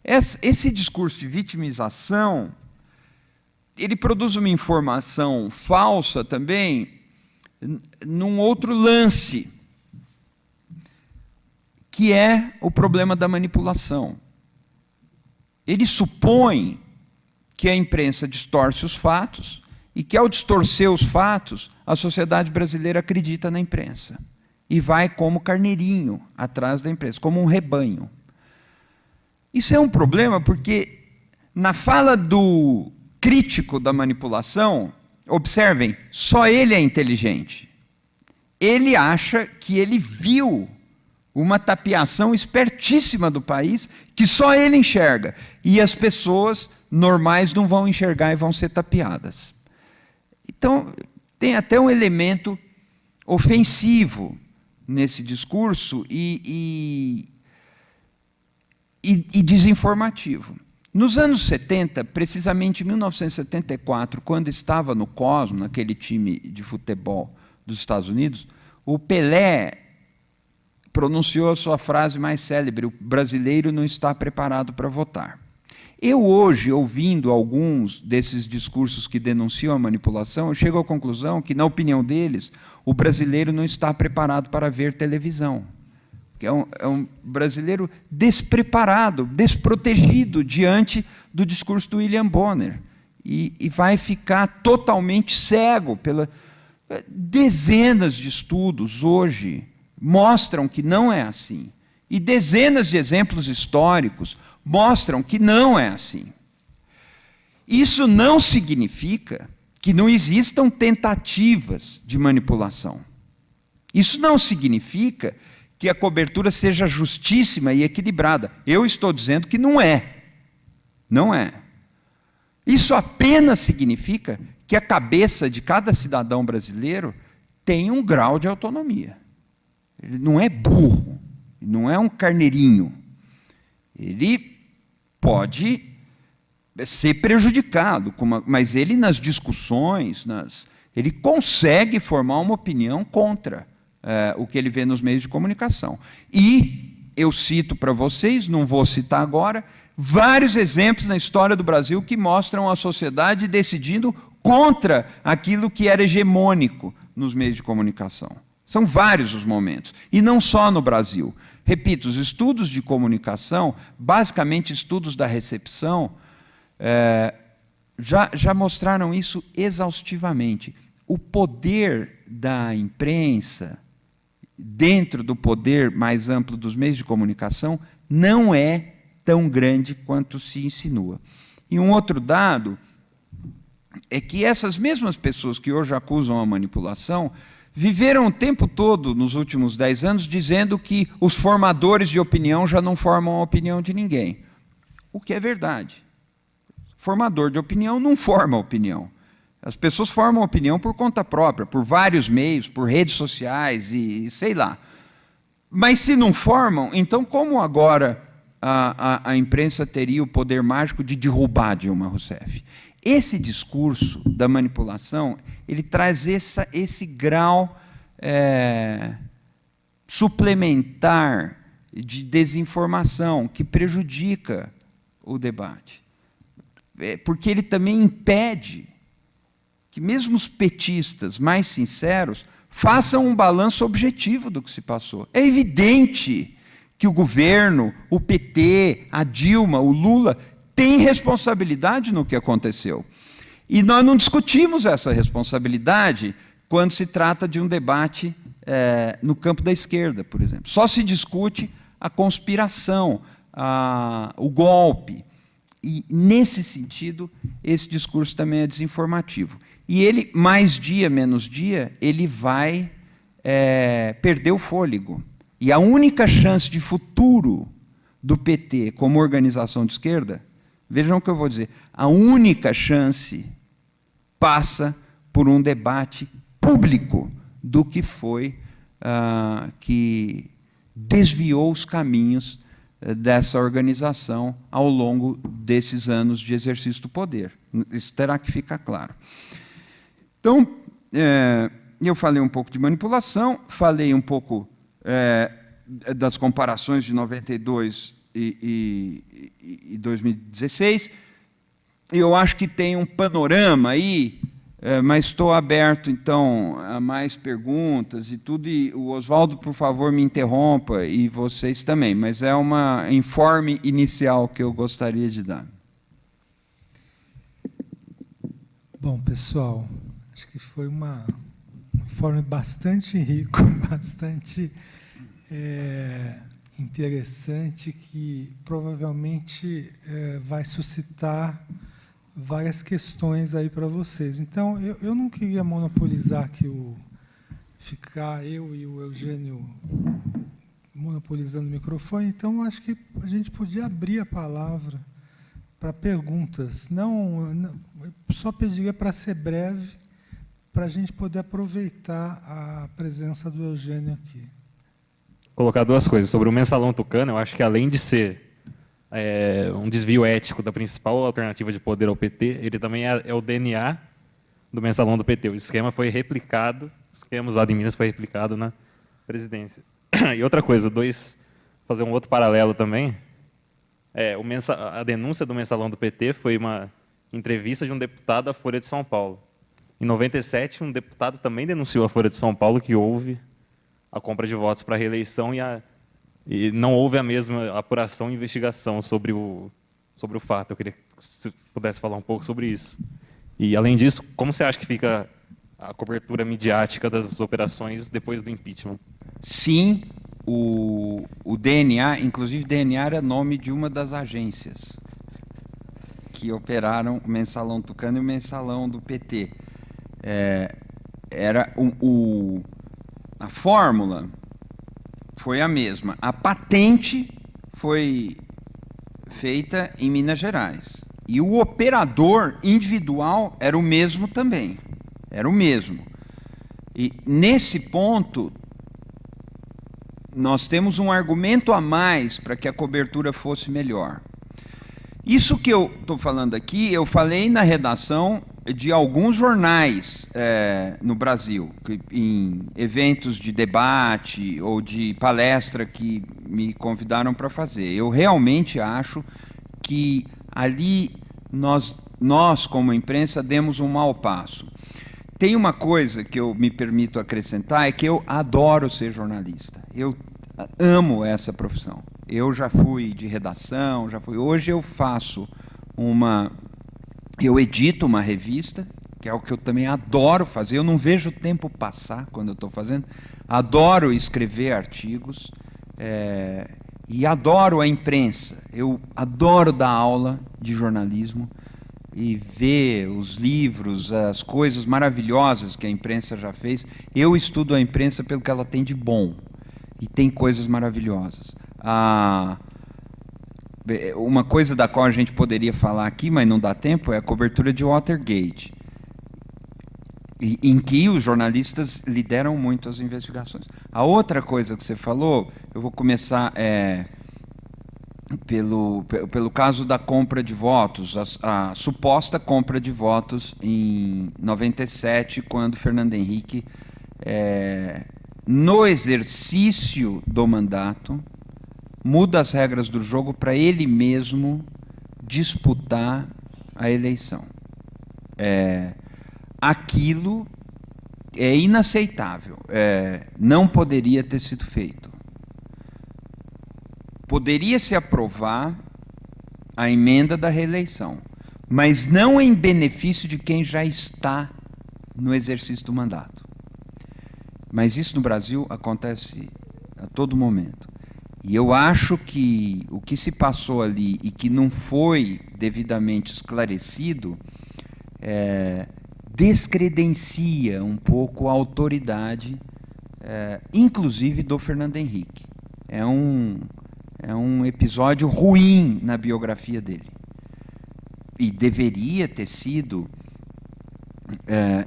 Esse discurso de vitimização, ele produz uma informação falsa também num outro lance, que é o problema da manipulação. Ele supõe que a imprensa distorce os fatos e que, ao distorcer os fatos, a sociedade brasileira acredita na imprensa e vai como carneirinho atrás da imprensa, como um rebanho. Isso é um problema porque, na fala do crítico da manipulação, observem, só ele é inteligente. Ele acha que ele viu uma tapeação espertíssima do país que só ele enxerga, e as pessoas normais não vão enxergar e vão ser tapeadas. Então, tem até um elemento ofensivo nesse discurso e desinformativo. Nos anos 70, precisamente em 1974, quando estava no Cosmo, naquele time de futebol dos Estados Unidos, o Pelé pronunciou a sua frase mais célebre: o brasileiro não está preparado para votar. Eu hoje, ouvindo alguns desses discursos que denunciam a manipulação, eu chego à conclusão que, na opinião deles, o brasileiro não está preparado para ver televisão. É um brasileiro despreparado, desprotegido diante do discurso do William Bonner. E vai ficar totalmente cego pela dezenas de estudos hoje mostram que não é assim. E dezenas de exemplos históricos mostram que não é assim. Isso não significa que não existam tentativas de manipulação. Isso não significa que a cobertura seja justíssima e equilibrada. Eu estou dizendo que não é. Não é. Isso apenas significa que a cabeça de cada cidadão brasileiro tem um grau de autonomia. Ele não é burro, não é um carneirinho. Ele pode ser prejudicado, mas ele, nas discussões, ele consegue formar uma opinião contra o que ele vê nos meios de comunicação. E eu cito para vocês, não vou citar agora, vários exemplos na história do Brasil que mostram a sociedade decidindo contra aquilo que era hegemônico nos meios de comunicação. São vários os momentos, e não só no Brasil. Repito, os estudos de comunicação, basicamente estudos da recepção, já mostraram isso exaustivamente. O poder da imprensa, dentro do poder mais amplo dos meios de comunicação, não é tão grande quanto se insinua. E um outro dado é que essas mesmas pessoas que hoje acusam a manipulação viveram o tempo todo, nos últimos 10 anos, dizendo que os formadores de opinião já não formam a opinião de ninguém. O que é verdade. Formador de opinião não forma opinião. As pessoas formam opinião por conta própria, por vários meios, por redes sociais e sei lá. Mas se não formam, então como agora a imprensa teria o poder mágico de derrubar Dilma Rousseff? Esse discurso da manipulação, ele traz esse grau suplementar de desinformação que prejudica o debate. Porque ele também impede que mesmo os petistas mais sinceros façam um balanço objetivo do que se passou. É evidente que o governo, o PT, a Dilma, o Lula, têm responsabilidade no que aconteceu. E nós não discutimos essa responsabilidade quando se trata de um debate no campo da esquerda, por exemplo. Só se discute a conspiração, o golpe. E, nesse sentido, esse discurso também é desinformativo. E ele, mais dia, menos dia, ele vai perder o fôlego. E a única chance de futuro do PT como organização de esquerda, vejam o que eu vou dizer, a única chance passa por um debate público do que foi que desviou os caminhos dessa organização ao longo desses anos de exercício do poder. Isso terá que ficar claro. Então, eu falei um pouco de manipulação, falei um pouco das comparações de 92 e 2016. Eu acho que tem um panorama aí, mas estou aberto, então, a mais perguntas e tudo. E o Oswaldo, por favor, me interrompa, e vocês também, mas é um informe inicial que eu gostaria de dar. Bom, pessoal, acho que foi um informe bastante rico, bastante interessante, que provavelmente vai suscitar várias questões aí para vocês. Então, eu não queria monopolizar aqui ficar eu e o Eugênio monopolizando o microfone, então acho que a gente podia abrir a palavra para perguntas. Não, só pediria para ser breve, para a gente poder aproveitar a presença do Eugênio aqui. Colocar duas coisas. Sobre o Mensalão Tucano, eu acho que, além de ser um desvio ético da principal alternativa de poder ao PT, ele também é o DNA do Mensalão do PT. O esquema foi replicado, o esquema usado em Minas foi replicado na presidência. E outra coisa, fazer um outro paralelo também, a denúncia do Mensalão do PT foi uma entrevista de um deputado à Folha de São Paulo. Em 97, um deputado também denunciou à Folha de São Paulo que houve a compra de votos para a reeleição e não houve a mesma apuração e investigação sobre o fato. Eu queria que você pudesse falar um pouco sobre isso. E, além disso, como você acha que fica a cobertura midiática das operações depois do impeachment? Sim, o DNA, inclusive DNA era nome de uma das agências que operaram o Mensalão Tucano e o Mensalão do PT. A fórmula foi a mesma. A patente foi feita em Minas Gerais. E o operador individual era o mesmo também. Era o mesmo. E, nesse ponto, nós temos um argumento a mais para que a cobertura fosse melhor. Isso que eu estou falando aqui, eu falei na redação de alguns jornais no Brasil, em eventos de debate ou de palestra que me convidaram para fazer. Eu realmente acho que ali nós, como imprensa, demos um mau passo. Tem uma coisa que eu me permito acrescentar, é que eu adoro ser jornalista. Eu amo essa profissão. Eu já fui de redação, hoje eu faço uma Eu edito uma revista, que é o que eu também adoro fazer. Eu não vejo o tempo passar quando eu estou fazendo. Adoro escrever artigos e adoro a imprensa. Eu adoro dar aula de jornalismo e ver os livros, as coisas maravilhosas que a imprensa já fez. Eu estudo a imprensa pelo que ela tem de bom. E tem coisas maravilhosas. Uma coisa da qual a gente poderia falar aqui, mas não dá tempo, é a cobertura de Watergate, em que os jornalistas lideram muito as investigações. A outra coisa que você falou, eu vou começar pelo caso da compra de votos, a suposta compra de votos em 97, quando Fernando Henrique, no exercício do mandato, muda as regras do jogo para ele mesmo disputar a eleição. Aquilo é inaceitável. Não poderia ter sido feito. Poderia se aprovar a emenda da reeleição, mas não em benefício de quem já está no exercício do mandato. Mas isso no Brasil acontece a todo momento. E eu acho que o que se passou ali e que não foi devidamente esclarecido descredencia um pouco a autoridade, inclusive do Fernando Henrique. É um episódio ruim na biografia dele. E deveria ter sido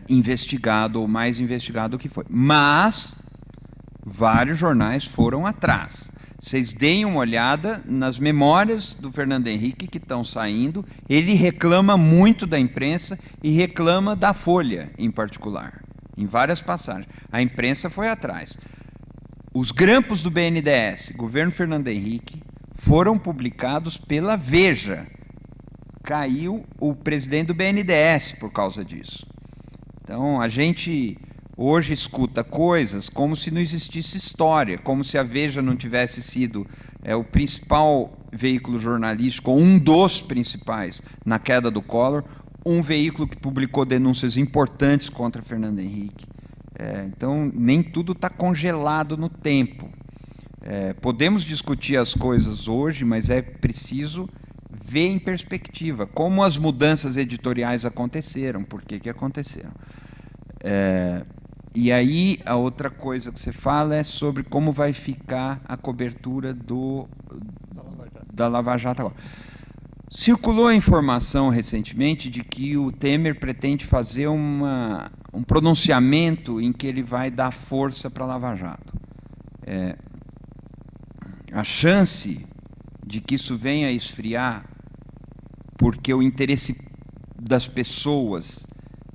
investigado, ou mais investigado do que foi. Mas vários jornais foram atrás. Vocês deem uma olhada nas memórias do Fernando Henrique que estão saindo. Ele reclama muito da imprensa e reclama da Folha, em particular, em várias passagens. A imprensa foi atrás. Os grampos do BNDES, governo Fernando Henrique, foram publicados pela Veja. Caiu o presidente do BNDES por causa disso. Então, a gente hoje escuta coisas como se não existisse história, como se a Veja não tivesse sido o principal veículo jornalístico, ou um dos principais, na queda do Collor, um veículo que publicou denúncias importantes contra Fernando Henrique. Então, nem tudo está congelado no tempo. Podemos discutir as coisas hoje, mas é preciso ver em perspectiva como as mudanças editoriais aconteceram, por que aconteceram. E aí, a outra coisa que você fala é sobre como vai ficar a cobertura da Lava Jato agora. Circulou a informação recentemente de que o Temer pretende fazer um pronunciamento em que ele vai dar força para a Lava Jato. A chance de que isso venha a esfriar, porque o interesse das pessoas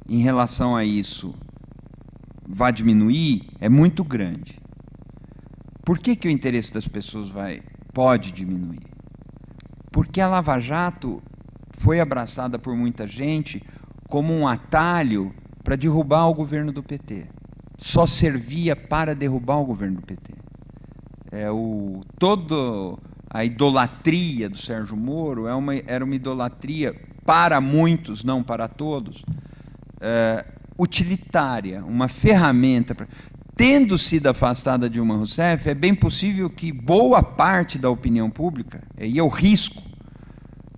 em relação a isso vai diminuir, é muito grande. Por que o interesse das pessoas pode diminuir? Porque a Lava Jato foi abraçada por muita gente como um atalho para derrubar o governo do PT. Só servia para derrubar o governo do PT. Toda a idolatria do Sérgio Moro era uma idolatria para muitos, não para todos, utilitária, uma ferramenta. Tendo sido afastada Dilma Rousseff, é bem possível que boa parte da opinião pública, e eu risco,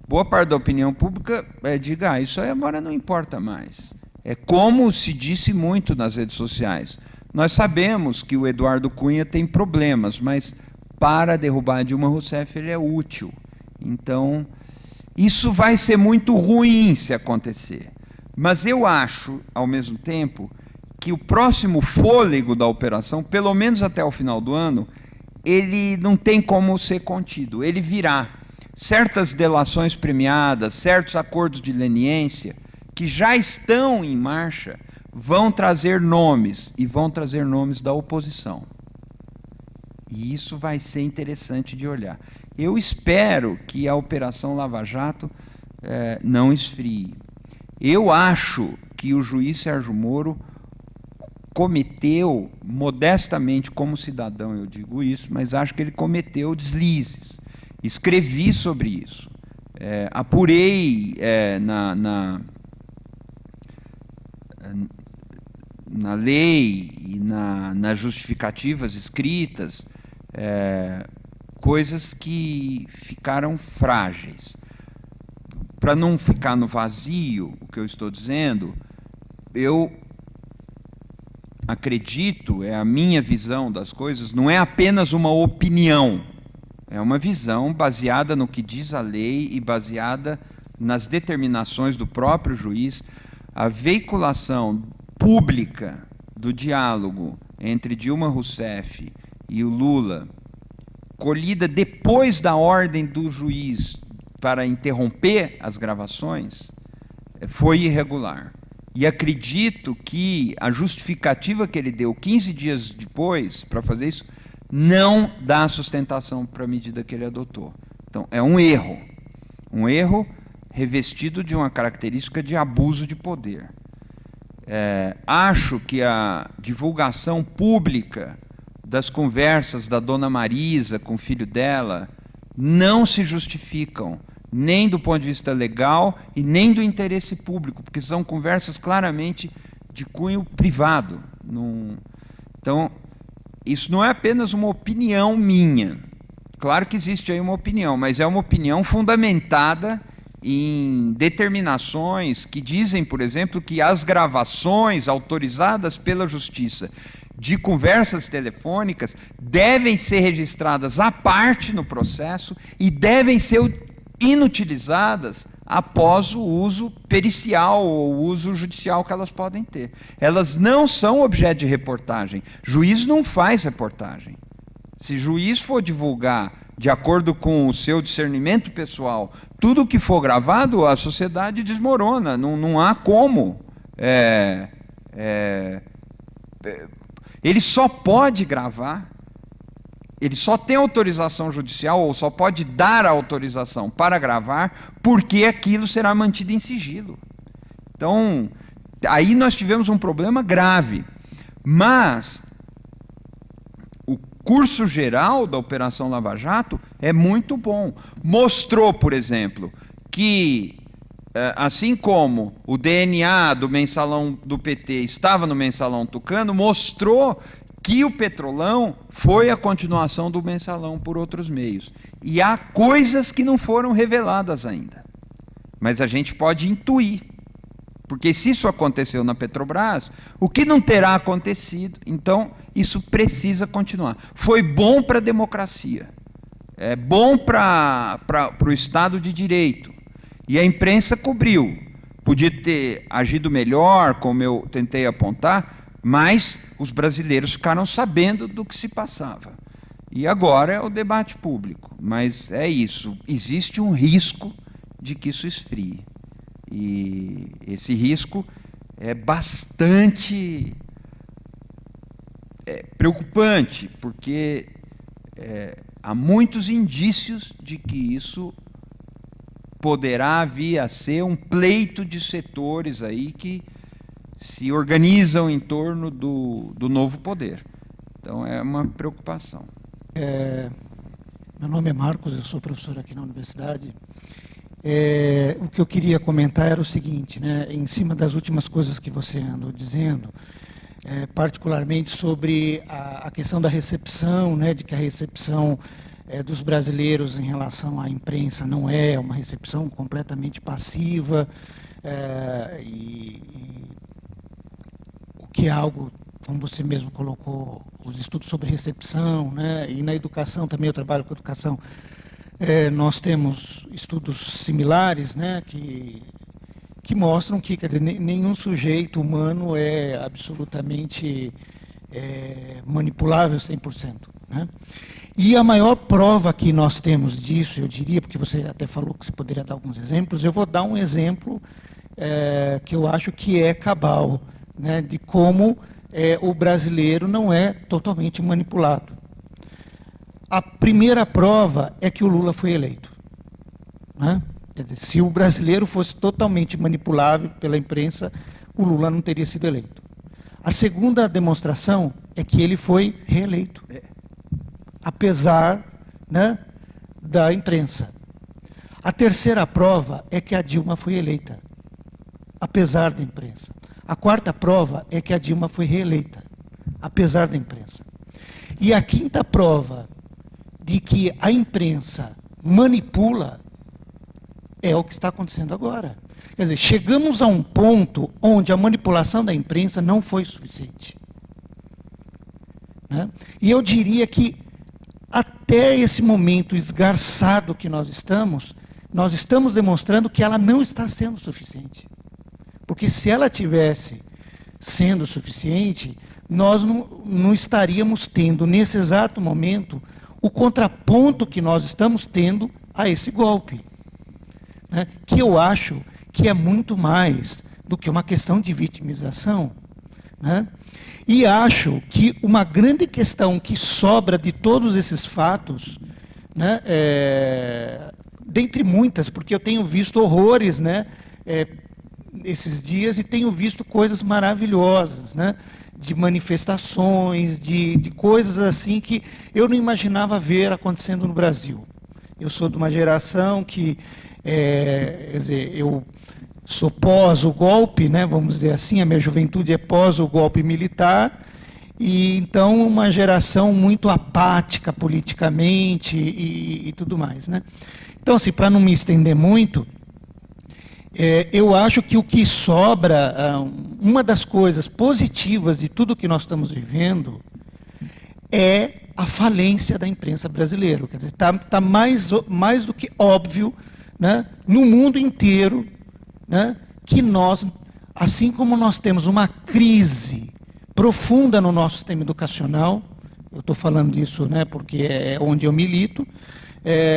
boa parte da opinião pública diga, isso aí agora não importa mais. É como se disse muito nas redes sociais. Nós sabemos que o Eduardo Cunha tem problemas, mas para derrubar Dilma Rousseff ele é útil. Então, isso vai ser muito ruim se acontecer. Mas eu acho, ao mesmo tempo, que o próximo fôlego da operação, pelo menos até o final do ano, ele não tem como ser contido, ele virá. Certas delações premiadas, certos acordos de leniência, que já estão em marcha, vão trazer nomes, e vão trazer nomes da oposição. E isso vai ser interessante de olhar. Eu espero que a Operação Lava Jato não esfrie. Eu acho que o juiz Sérgio Moro cometeu, modestamente como cidadão eu digo isso, mas acho que ele cometeu deslizes. Escrevi sobre isso. apurei na lei e nas justificativas escritas coisas que ficaram frágeis. Para não ficar no vazio o que eu estou dizendo, eu acredito, é a minha visão das coisas, não é apenas uma opinião, é uma visão baseada no que diz a lei e baseada nas determinações do próprio juiz. A veiculação pública do diálogo entre Dilma Rousseff e o Lula, colhida depois da ordem do juiz para interromper as gravações, foi irregular. E acredito que a justificativa que ele deu 15 dias depois para fazer isso não dá sustentação para a medida que ele adotou. Então, é um erro revestido de uma característica de abuso de poder. Acho que a divulgação pública das conversas da dona Marisa com o filho dela não se justificam, nem do ponto de vista legal e nem do interesse público, porque são conversas claramente de cunho privado. Então, isso não é apenas uma opinião minha. Claro que existe aí uma opinião, mas é uma opinião fundamentada em determinações que dizem, por exemplo, que as gravações autorizadas pela Justiça de conversas telefônicas devem ser registradas à parte no processo e devem ser inutilizadas após o uso pericial ou o uso judicial que elas podem ter. Elas não são objeto de reportagem. Juiz não faz reportagem. Se juiz for divulgar, de acordo com o seu discernimento pessoal, tudo que for gravado, a sociedade desmorona. Não há como. Ele só pode gravar, ele só tem autorização judicial, ou só pode dar a autorização para gravar, porque aquilo será mantido em sigilo. Então, aí nós tivemos um problema grave. Mas o curso geral da Operação Lava Jato é muito bom. Mostrou, por exemplo, que, assim como o DNA do mensalão do PT estava no mensalão Tucano, mostrou que o Petrolão foi a continuação do mensalão por outros meios. E há coisas que não foram reveladas ainda. Mas a gente pode intuir. Porque se isso aconteceu na Petrobras, o que não terá acontecido? Então, isso precisa continuar. Foi bom para a democracia. É bom para o Estado de Direito. E a imprensa cobriu. Podia ter agido melhor, como eu tentei apontar, mas os brasileiros ficaram sabendo do que se passava. E agora é o debate público. Mas é isso. Existe um risco de que isso esfrie. E esse risco é bastante preocupante, porque há muitos indícios de que isso poderá vir a ser um pleito de setores aí que se organizam em torno do novo poder. Então, é uma preocupação. Meu nome é Marcos, eu sou professor aqui na universidade. O que eu queria comentar era o seguinte, né, em cima das últimas coisas que você andou dizendo, particularmente sobre a questão da recepção, né, de que a recepção dos brasileiros em relação à imprensa não é uma recepção completamente passiva, o que é algo, como você mesmo colocou, os estudos sobre recepção, né, e na educação também, eu trabalho com educação, nós temos estudos similares, né, que mostram que, quer dizer, nenhum sujeito humano é absolutamente manipulável 100%. Né? E a maior prova que nós temos disso, eu diria, porque você até falou que você poderia dar alguns exemplos, eu vou dar um exemplo que eu acho que é cabal, né, de como o brasileiro não é totalmente manipulado. A primeira prova é que o Lula foi eleito. Né? Quer dizer, se o brasileiro fosse totalmente manipulável pela imprensa, o Lula não teria sido eleito. A segunda demonstração é que ele foi reeleito, apesar, né, da imprensa. A terceira prova é que a Dilma foi eleita, apesar da imprensa. A quarta prova é que a Dilma foi reeleita, apesar da imprensa. E a quinta prova de que a imprensa manipula é o que está acontecendo agora. Quer dizer, chegamos a um ponto onde a manipulação da imprensa não foi suficiente. Né? E eu diria que até esse momento esgarçado que nós estamos demonstrando que ela não está sendo suficiente. Porque se ela tivesse sendo suficiente, nós não estaríamos tendo, nesse exato momento, o contraponto que nós estamos tendo a esse golpe. Né? Que eu acho que é muito mais do que uma questão de vitimização. Né? E acho que uma grande questão que sobra de todos esses fatos, né, dentre muitas, porque eu tenho visto horrores, né, esses dias, e tenho visto coisas maravilhosas, né, de manifestações, de coisas assim que eu não imaginava ver acontecendo no Brasil. Eu sou de uma geração que, quer dizer, eu sou pós o golpe, né, vamos dizer assim, a minha juventude é pós o golpe militar, e então uma geração muito apática politicamente e tudo mais. Né? Então, assim, para não me estender muito, eu acho que o que sobra, uma das coisas positivas de tudo que nós estamos vivendo é a falência da imprensa brasileira. Quer dizer, tá mais do que óbvio, né, no mundo inteiro, né, que nós, assim como nós temos uma crise profunda no nosso sistema educacional, eu estou falando disso, né, porque é onde eu milito,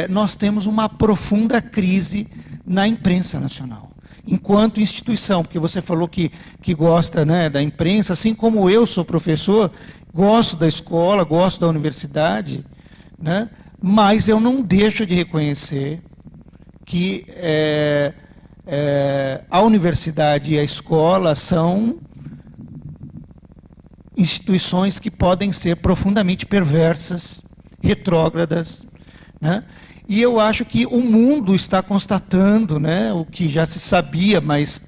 nós temos uma profunda crise na imprensa nacional, enquanto instituição, porque você falou que gosta, né, da imprensa, assim como eu sou professor, gosto da escola, gosto da universidade, né, mas eu não deixo de reconhecer que a universidade e a escola são instituições que podem ser profundamente perversas, retrógradas, né? E eu acho que o mundo está constatando, né, o que já se sabia, mas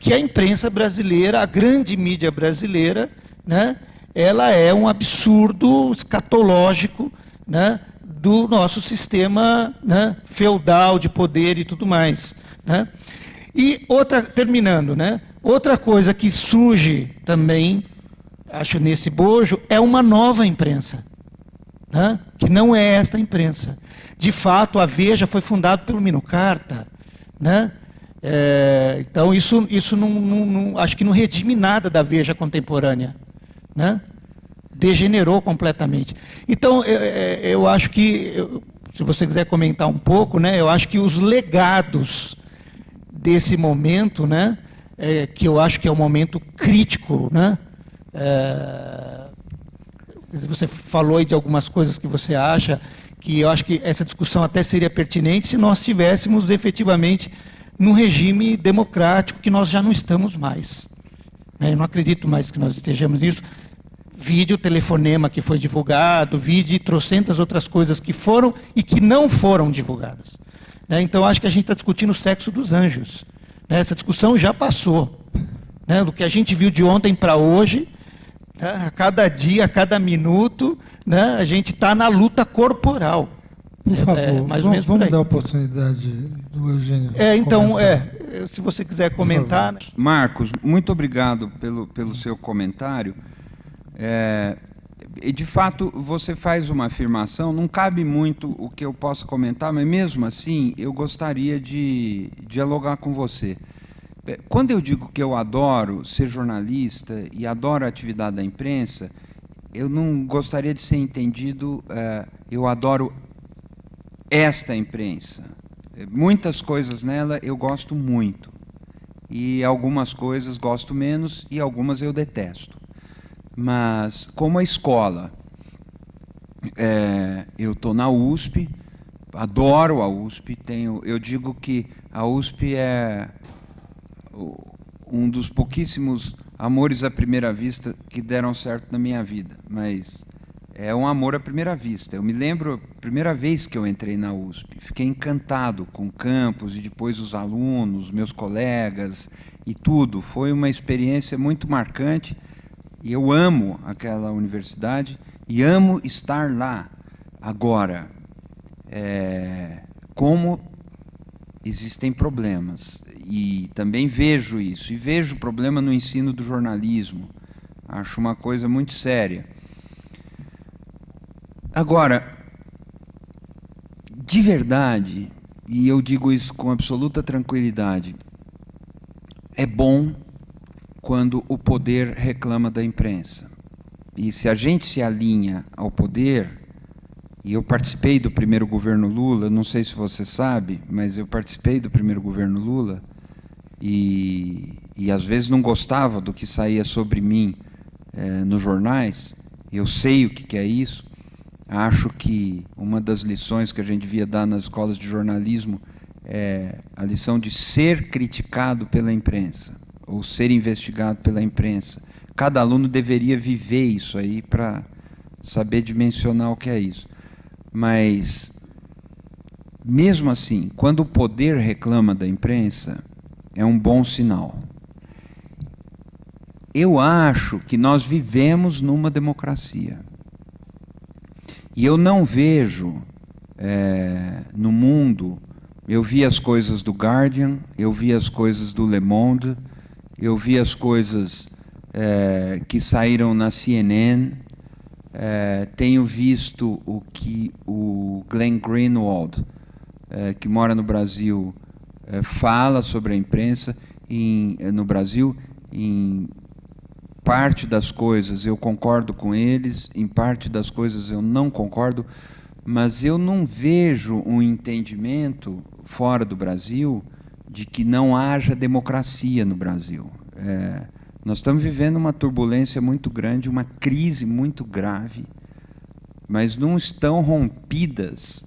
que a imprensa brasileira, a grande mídia brasileira, né, ela é um absurdo escatológico, né, do nosso sistema, né, feudal de poder e tudo mais. Né? E terminando, né, outra coisa que surge também, acho nesse bojo, é uma nova imprensa, né, que não é esta imprensa. De fato, a Veja foi fundada pelo Mino Carta, né? Então isso não, acho que não redime nada da Veja contemporânea, né? Degenerou completamente. Então, eu acho que, se você quiser comentar um pouco, né, eu acho que os legados desse momento, né, que eu acho que é um momento crítico, né, você falou aí de algumas coisas que você acha, que eu acho que essa discussão até seria pertinente se nós estivéssemos efetivamente num regime democrático, que nós já não estamos mais. Eu não acredito mais que nós estejamos nisso. Vide o telefonema que foi divulgado, vide trocentas outras coisas que foram e que não foram divulgadas. Então, acho que a gente está discutindo o sexo dos anjos. Essa discussão já passou. Do que a gente viu de ontem para hoje, a cada dia, a cada minuto, né, a gente está na luta corporal. Por favor, mais ou menos vamos dar a oportunidade do Eugênio. Então, se você quiser comentar. Né? Marcos, muito obrigado pelo seu comentário. E de fato, você faz uma afirmação, não cabe muito o que eu posso comentar, mas mesmo assim, eu gostaria de dialogar com você. Quando eu digo que eu adoro ser jornalista e adoro a atividade da imprensa, eu não gostaria de ser entendido, eu adoro esta imprensa. Muitas coisas nela eu gosto muito, e algumas coisas gosto menos, e algumas eu detesto. Mas, como a escola, eu estou na USP, adoro a USP, eu digo que a USP é um dos pouquíssimos amores à primeira vista que deram certo na minha vida, mas é um amor à primeira vista. Eu me lembro a primeira vez que eu entrei na USP, fiquei encantado com o campus e depois os alunos, meus colegas e tudo. Foi uma experiência muito marcante e eu amo aquela universidade e amo estar lá. Agora, como existem problemas, e também vejo isso, e vejo problema no ensino do jornalismo, acho uma coisa muito séria. Agora, de verdade, e eu digo isso com absoluta tranquilidade, é bom quando o poder reclama da imprensa. E se a gente se alinha ao poder, e eu participei do primeiro governo Lula, não sei se você sabe, mas eu participei do primeiro governo Lula, e às vezes não gostava do que saía sobre mim nos jornais, eu sei o que é isso. Acho que uma das lições que a gente devia dar nas escolas de jornalismo é a lição de ser criticado pela imprensa, ou ser investigado pela imprensa. Cada aluno deveria viver isso aí para saber dimensionar o que é isso. Mas, mesmo assim, quando o poder reclama da imprensa, é um bom sinal. Eu acho que nós vivemos numa democracia. E eu não vejo no mundo, eu vi as coisas do Guardian, eu vi as coisas do Le Monde, eu vi as coisas que saíram na CNN, tenho visto o que o Glenn Greenwald, que mora no Brasil, fala sobre a imprensa no Brasil. Em parte das coisas eu concordo com eles, em parte das coisas eu não concordo, mas eu não vejo um entendimento fora do Brasil de que não haja democracia no Brasil. Nós estamos vivendo uma turbulência muito grande, uma crise muito grave, mas não estão rompidas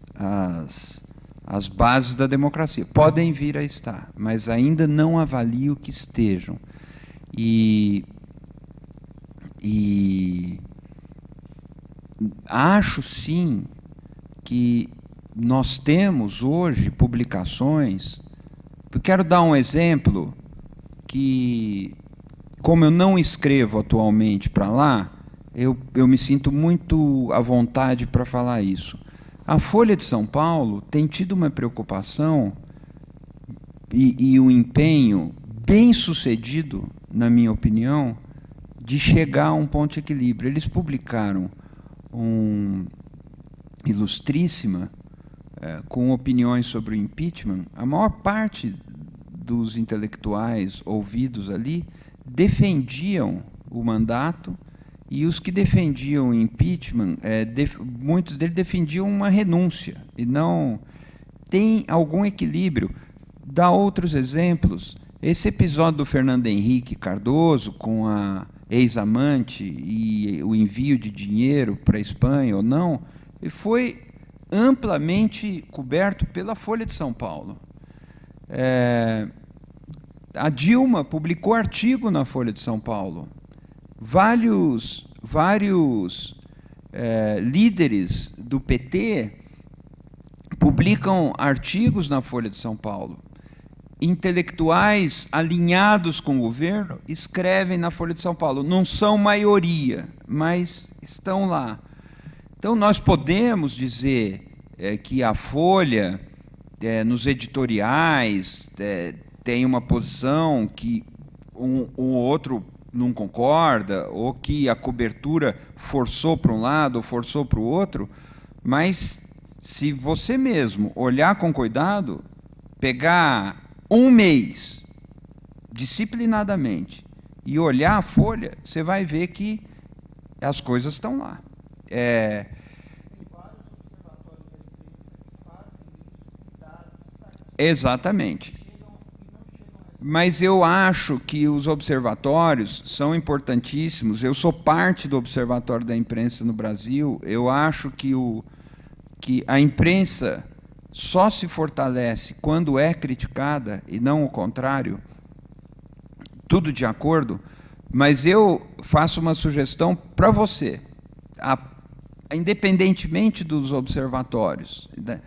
as bases da democracia. Podem vir a estar, mas ainda não avalio que estejam. E acho, sim, que nós temos hoje publicações. Eu quero dar um exemplo que, como eu não escrevo atualmente para lá, eu me sinto muito à vontade para falar isso. A Folha de São Paulo tem tido uma preocupação e um empenho bem sucedido, na minha opinião, de chegar a um ponto de equilíbrio. Eles publicaram Ilustríssima, com opiniões sobre o impeachment. A maior parte dos intelectuais ouvidos ali defendiam o mandato, e os que defendiam o impeachment, muitos deles defendiam uma renúncia, e não tem algum equilíbrio. Dá outros exemplos. Esse episódio do Fernando Henrique Cardoso com a ex-amante e o envio de dinheiro para a Espanha ou não, foi amplamente coberto pela Folha de São Paulo. A Dilma publicou artigo na Folha de São Paulo. Vários líderes do PT publicam artigos na Folha de São Paulo. Intelectuais alinhados com o governo escrevem na Folha de São Paulo. Não são maioria, mas estão lá. Então, nós podemos dizer que a Folha, nos editoriais, tem uma posição que o outro não concorda, ou que a cobertura forçou para um lado ou forçou para o outro, mas se você mesmo olhar com cuidado, pegar um mês, disciplinadamente, e olhar a Folha, você vai ver que as coisas estão lá. Exatamente. Mas eu acho que os observatórios são importantíssimos. Eu sou parte do Observatório da Imprensa no Brasil. Eu acho que a imprensa só se fortalece quando é criticada, e não o contrário. Tudo de acordo, mas eu faço uma sugestão para você. independentemente dos observatórios, né?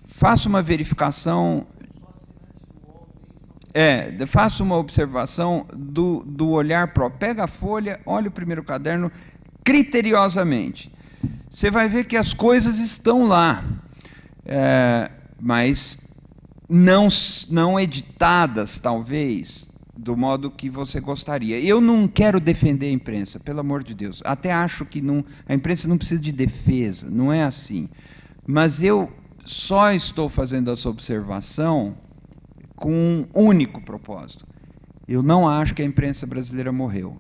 Faça uma verificação, faça uma observação do olhar próprio. Pega a folha, olha o primeiro caderno criteriosamente. Você vai ver que as coisas estão lá, mas não editadas, talvez, do modo que você gostaria. Eu não quero defender a imprensa, pelo amor de Deus. Até acho que a imprensa não precisa de defesa, não é assim. Mas eu só estou fazendo essa observação com um único propósito. Eu não acho que a imprensa brasileira morreu.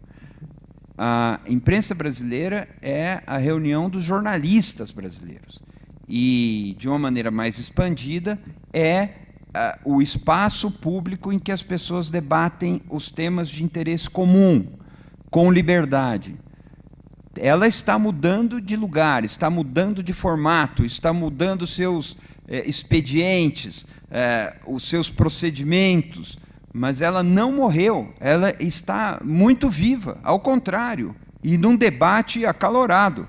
A imprensa brasileira é a reunião dos jornalistas brasileiros. E, de uma maneira mais expandida, o espaço público em que as pessoas debatem os temas de interesse comum, com liberdade. Ela está mudando de lugar, está mudando de formato, está mudando seus expedientes, os seus procedimentos, mas ela não morreu, ela está muito viva, ao contrário, e num debate acalorado.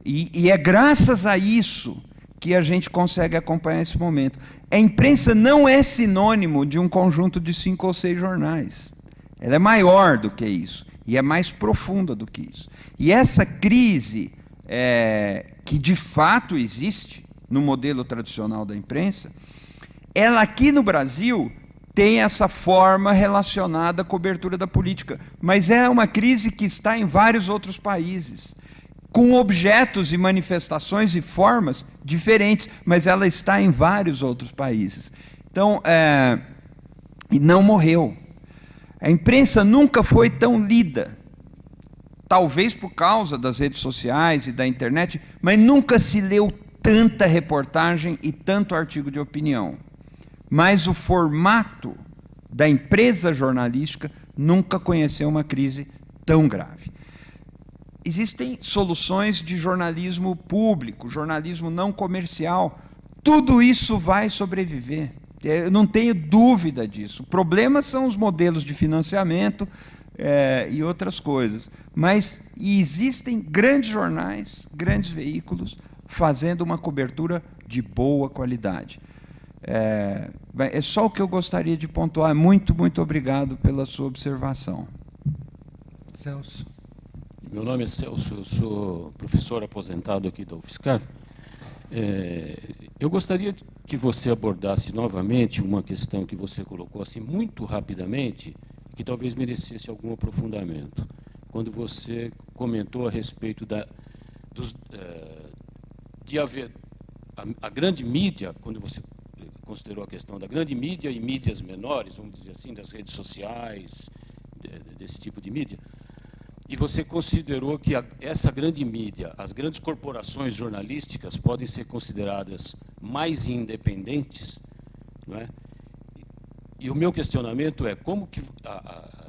E é graças a isso que a gente consegue acompanhar esse momento. A imprensa não é sinônimo de um conjunto de 5 ou 6 jornais. Ela é maior do que isso, e é mais profunda do que isso. E essa crise, que de fato existe no modelo tradicional da imprensa, ela aqui no Brasil tem essa forma relacionada à cobertura da política, mas é uma crise que está em vários outros países, com objetos e manifestações e formas diferentes, mas ela está em vários outros países. Então, e não morreu. A imprensa nunca foi tão lida, talvez por causa das redes sociais e da internet, mas nunca se leu tanta reportagem e tanto artigo de opinião. Mas o formato da empresa jornalística nunca conheceu uma crise tão grave. Existem soluções de jornalismo público, jornalismo não comercial. Tudo isso vai sobreviver. Eu não tenho dúvida disso. O problema são os modelos de financiamento e outras coisas. Mas existem grandes jornais, grandes veículos, fazendo uma cobertura de boa qualidade. É só o que eu gostaria de pontuar. Muito, muito obrigado pela sua observação. Celso. Meu nome é Celso, eu sou professor aposentado aqui da UFSCar. Eu gostaria que você abordasse novamente uma questão que você colocou assim muito rapidamente, que talvez merecesse algum aprofundamento. Quando você comentou a respeito de haver a grande mídia, quando você considerou a questão da grande mídia e mídias menores, vamos dizer assim, das redes sociais, desse tipo de mídia, e você considerou que essa grande mídia, as grandes corporações jornalísticas podem ser consideradas mais independentes, não é? E o meu questionamento é como que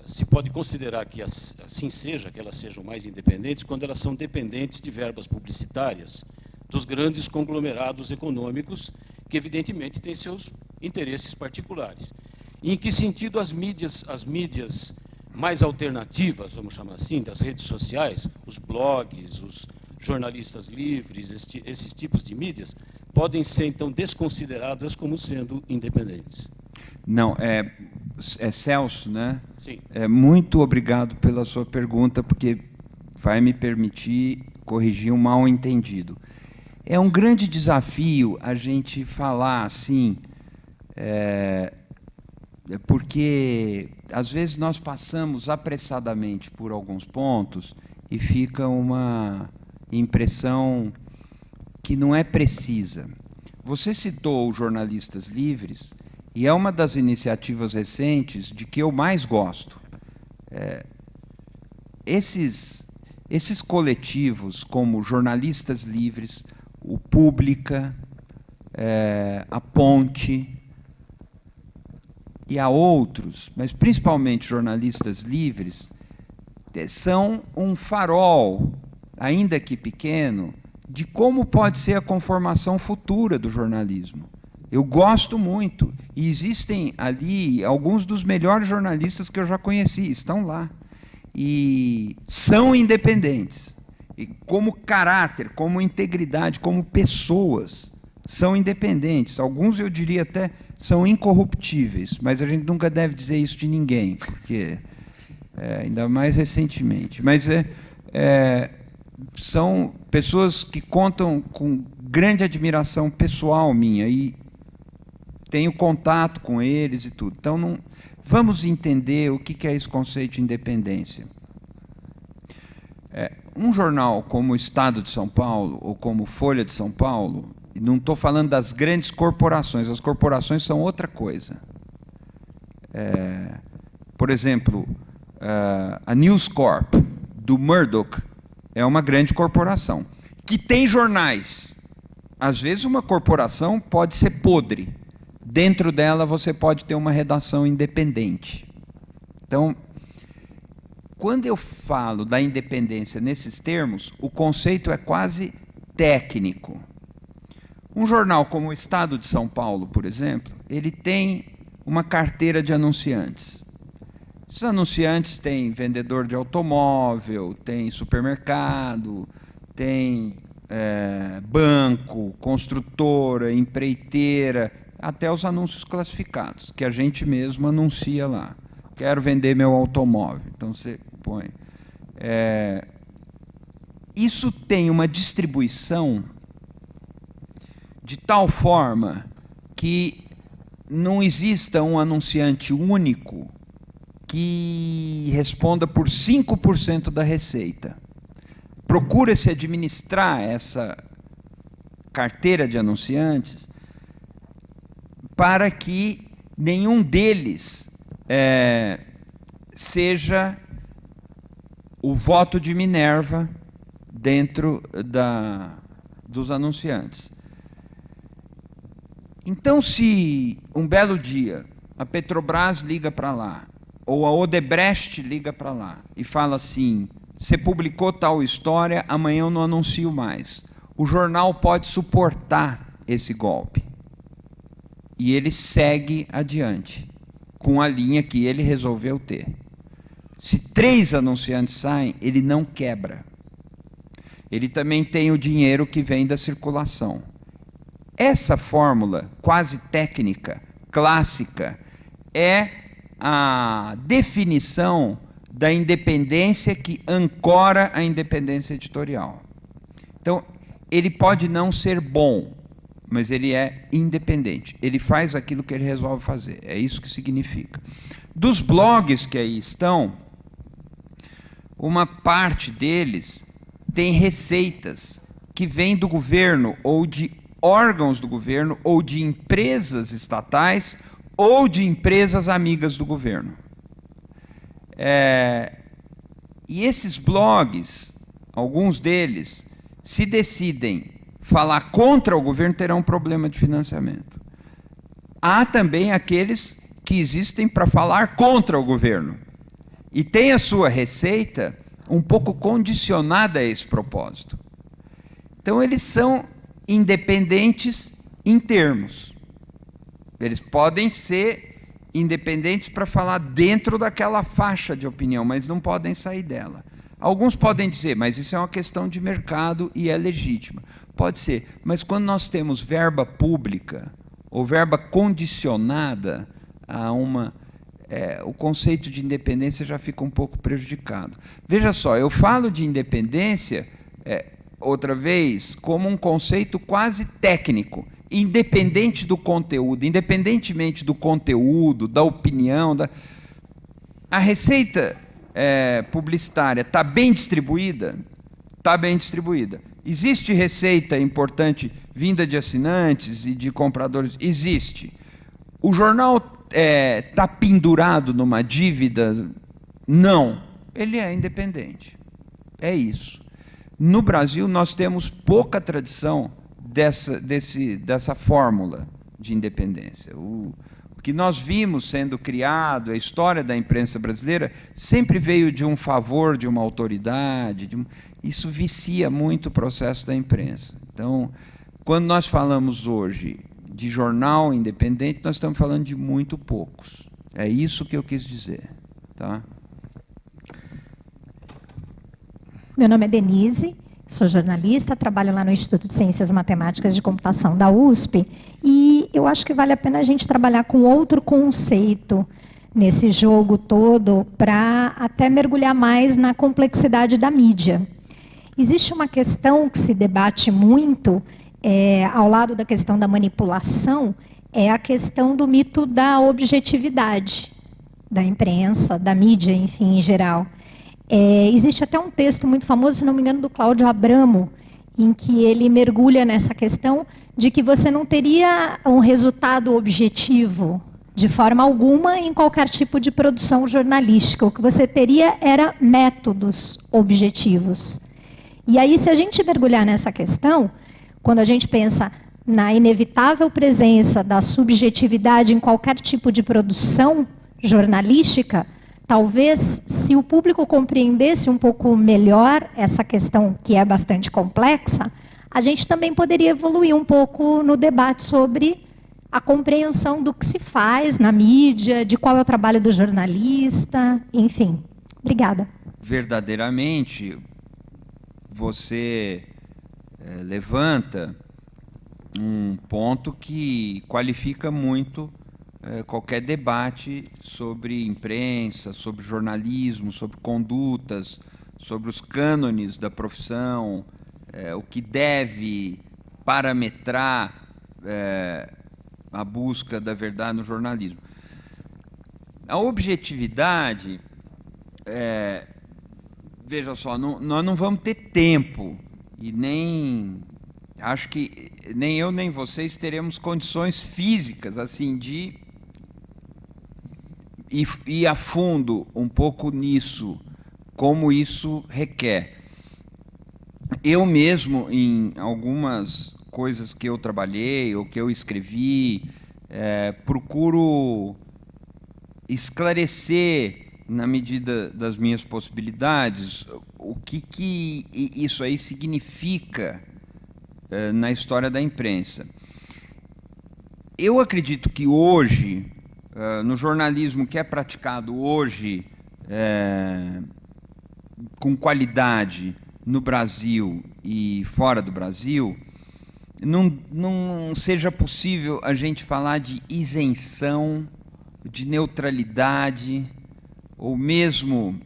se pode considerar que assim seja, que elas sejam mais independentes, quando elas são dependentes de verbas publicitárias dos grandes conglomerados econômicos, que evidentemente têm seus interesses particulares. E em que sentido as mídias mais alternativas, vamos chamar assim, das redes sociais, os blogs, os jornalistas livres, esses tipos de mídias, podem ser, então, desconsideradas como sendo independentes? Não, é Celso, né? Sim. Muito obrigado pela sua pergunta, porque vai me permitir corrigir um mal-entendido. É um grande desafio a gente falar assim, porque, às vezes, nós passamos apressadamente por alguns pontos e fica uma impressão que não é precisa. Você citou os jornalistas livres, e é uma das iniciativas recentes de que eu mais gosto. Esses coletivos, como Jornalistas Livres, o Pública, a Ponte, e há outros, mas principalmente jornalistas livres, são um farol, ainda que pequeno, de como pode ser a conformação futura do jornalismo. Eu gosto muito, e existem ali alguns dos melhores jornalistas que eu já conheci, estão lá, e são independentes. e como caráter, como integridade, como pessoas, são independentes. Alguns, eu diria até, são incorruptíveis, mas a gente nunca deve dizer isso de ninguém, porque ainda mais recentemente. Mas são pessoas que contam com grande admiração pessoal minha, e tenho contato com eles e tudo. Então, vamos entender o que é esse conceito de independência. Um jornal como o Estado de São Paulo, ou como Folha de São Paulo, e não estou falando das grandes corporações, as corporações são outra coisa. Por exemplo, a News Corp, do Murdoch, é uma grande corporação, que tem jornais. Às vezes, uma corporação pode ser podre. Dentro dela, você pode ter uma redação independente. Então, quando eu falo da independência nesses termos, o conceito é quase técnico. Um jornal como o Estado de São Paulo, por exemplo, ele tem uma carteira de anunciantes. Esses anunciantes têm vendedor de automóvel, tem supermercado, tem banco, construtora, empreiteira, até os anúncios classificados, que a gente mesmo anuncia lá. Quero vender meu automóvel. Então, você põe. Isso tem uma distribuição de tal forma que não exista um anunciante único que responda por 5% da receita. Procura-se administrar essa carteira de anunciantes para que nenhum deles seja o voto de Minerva dentro dos anunciantes. Então, se um belo dia a Petrobras liga para lá, ou a Odebrecht liga para lá, e fala assim: você publicou tal história, amanhã eu não anuncio mais. O jornal pode suportar esse golpe. E ele segue adiante, com a linha que ele resolveu ter. Se 3 anunciantes saem, ele não quebra. Ele também tem o dinheiro que vem da circulação. Essa fórmula quase técnica, clássica, é a definição da independência que ancora a independência editorial. Então, ele pode não ser bom, mas ele é independente. Ele faz aquilo que ele resolve fazer. É isso que significa. Dos blogs que aí estão, uma parte deles tem receitas que vêm do governo, ou de órgãos do governo, ou de empresas estatais, ou de empresas amigas do governo. E esses blogs, alguns deles, se decidem falar contra o governo, terão um problema de financiamento. Há também aqueles que existem para falar contra o governo. E tem a sua receita um pouco condicionada a esse propósito. Então, eles são independentes em termos. Eles podem ser independentes para falar dentro daquela faixa de opinião, mas não podem sair dela. Alguns podem dizer, mas isso é uma questão de mercado e é legítima. Pode ser, mas quando nós temos verba pública ou verba condicionada a o conceito de independência já fica um pouco prejudicado. Veja só, eu falo de independência, outra vez, como um conceito quase técnico, independente do conteúdo, independentemente do conteúdo, da opinião, a receita publicitária está bem distribuída? Está bem distribuída. Existe receita importante vinda de assinantes e de compradores? Existe. O jornal está pendurado numa dívida? Não. Ele é independente. É isso. No Brasil, nós temos pouca tradição dessa fórmula de independência. O que nós vimos sendo criado, a história da imprensa brasileira, sempre veio de um favor de uma autoridade. Isso vicia muito o processo da imprensa. Então, quando nós falamos hoje de jornal independente, nós estamos falando de muito poucos. É isso que eu quis dizer. Tá? Meu nome é Denise. Sou jornalista, trabalho lá no Instituto de Ciências Matemáticas de Computação da USP, e eu acho que vale a pena a gente trabalhar com outro conceito nesse jogo todo, para até mergulhar mais na complexidade da mídia. Existe uma questão que se debate muito, ao lado da questão da manipulação, é a questão do mito da objetividade da imprensa, da mídia, enfim, em geral. Existe até um texto muito famoso, se não me engano, do Cláudio Abramo, em que ele mergulha nessa questão de que você não teria um resultado objetivo, de forma alguma, em qualquer tipo de produção jornalística. O que você teria era métodos objetivos. E aí, se a gente mergulhar nessa questão, quando a gente pensa na inevitável presença da subjetividade em qualquer tipo de produção jornalística, talvez, se o público compreendesse um pouco melhor essa questão, que é bastante complexa, a gente também poderia evoluir um pouco no debate sobre a compreensão do que se faz na mídia, de qual é o trabalho do jornalista, enfim. Obrigada. Verdadeiramente, você levanta um ponto que qualifica muito qualquer debate sobre imprensa, sobre jornalismo, sobre condutas, sobre os cânones da profissão, o que deve parametrar a busca da verdade no jornalismo. A objetividade, veja só, nós não vamos ter tempo, e nem acho que nem eu nem vocês teremos condições físicas assim de ir a fundo um pouco nisso, como isso requer. Eu mesmo, em algumas coisas que eu trabalhei ou que eu escrevi, procuro esclarecer, na medida das minhas possibilidades, o que isso aí significa na história da imprensa. Eu acredito que hoje, no jornalismo que é praticado hoje, com qualidade no Brasil e fora do Brasil, não seja possível a gente falar de isenção, de neutralidade, ou mesmo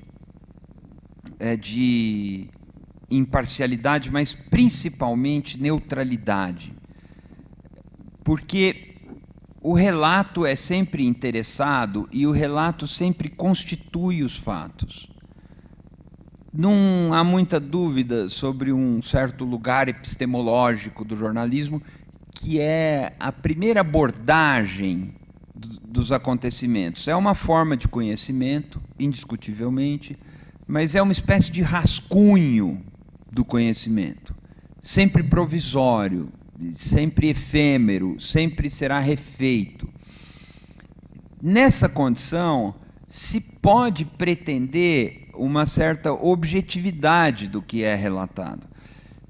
de imparcialidade, mas principalmente neutralidade. Porque o relato é sempre interessado e o relato sempre constitui os fatos. Não há muita dúvida sobre um certo lugar epistemológico do jornalismo, que é a primeira abordagem dos acontecimentos. É uma forma de conhecimento, indiscutivelmente, mas é uma espécie de rascunho do conhecimento, sempre provisório, sempre efêmero, sempre será refeito. Nessa condição, se pode pretender uma certa objetividade do que é relatado.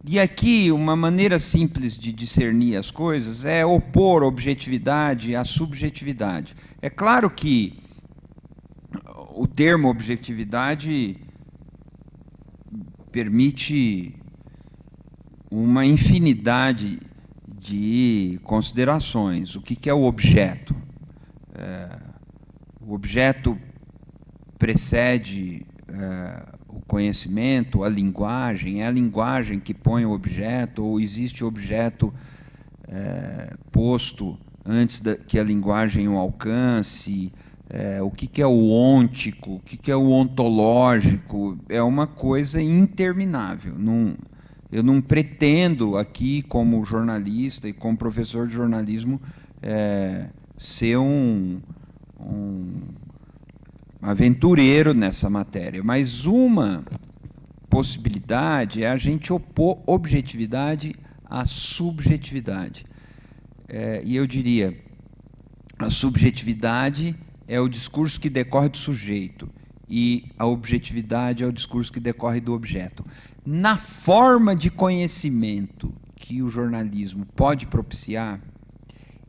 E aqui, uma maneira simples de discernir as coisas é opor objetividade à subjetividade. É claro que o termo objetividade permite uma infinidade de considerações. O que é o objeto? O objeto precede o conhecimento, a linguagem, é a linguagem que põe o objeto, ou existe objeto posto antes que a linguagem o alcance? O que é o ôntico, o que é o ontológico? É uma coisa interminável. Eu não pretendo aqui, como jornalista e como professor de jornalismo, ser um aventureiro nessa matéria, mas uma possibilidade é a gente opor objetividade à subjetividade. E eu diria, a subjetividade é o discurso que decorre do sujeito e a objetividade é o discurso que decorre do objeto. Na forma de conhecimento que o jornalismo pode propiciar,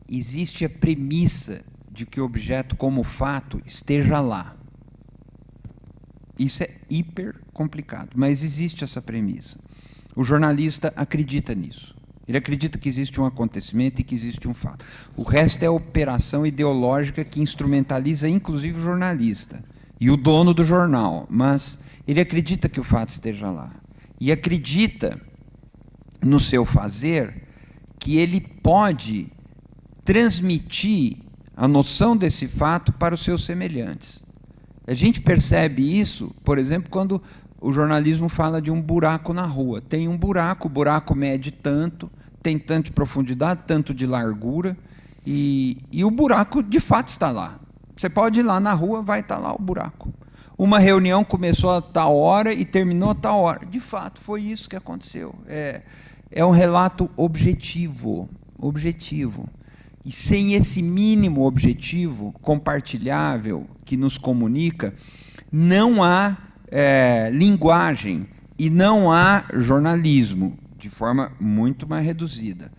existe a premissa de que o objeto como fato esteja lá. Isso é hiper complicado, mas existe essa premissa. O jornalista acredita nisso. Ele acredita que existe um acontecimento e que existe um fato. O resto é operação ideológica que instrumentaliza, inclusive, o jornalista e o dono do jornal. Mas ele acredita que o fato esteja lá. E acredita, no seu fazer, que ele pode transmitir a noção desse fato para os seus semelhantes. A gente percebe isso, por exemplo, quando o jornalismo fala de um buraco na rua. Tem um buraco, o buraco mede tanto, tem tanto de profundidade, tanto de largura, e o buraco de fato está lá. Você pode ir lá na rua, vai estar lá o buraco. Uma reunião começou a tal hora e terminou a tal hora. De fato, foi isso que aconteceu. É um relato objetivo. E sem esse mínimo objetivo compartilhável que nos comunica, não há linguagem e não há jornalismo, de forma muito mais reduzida.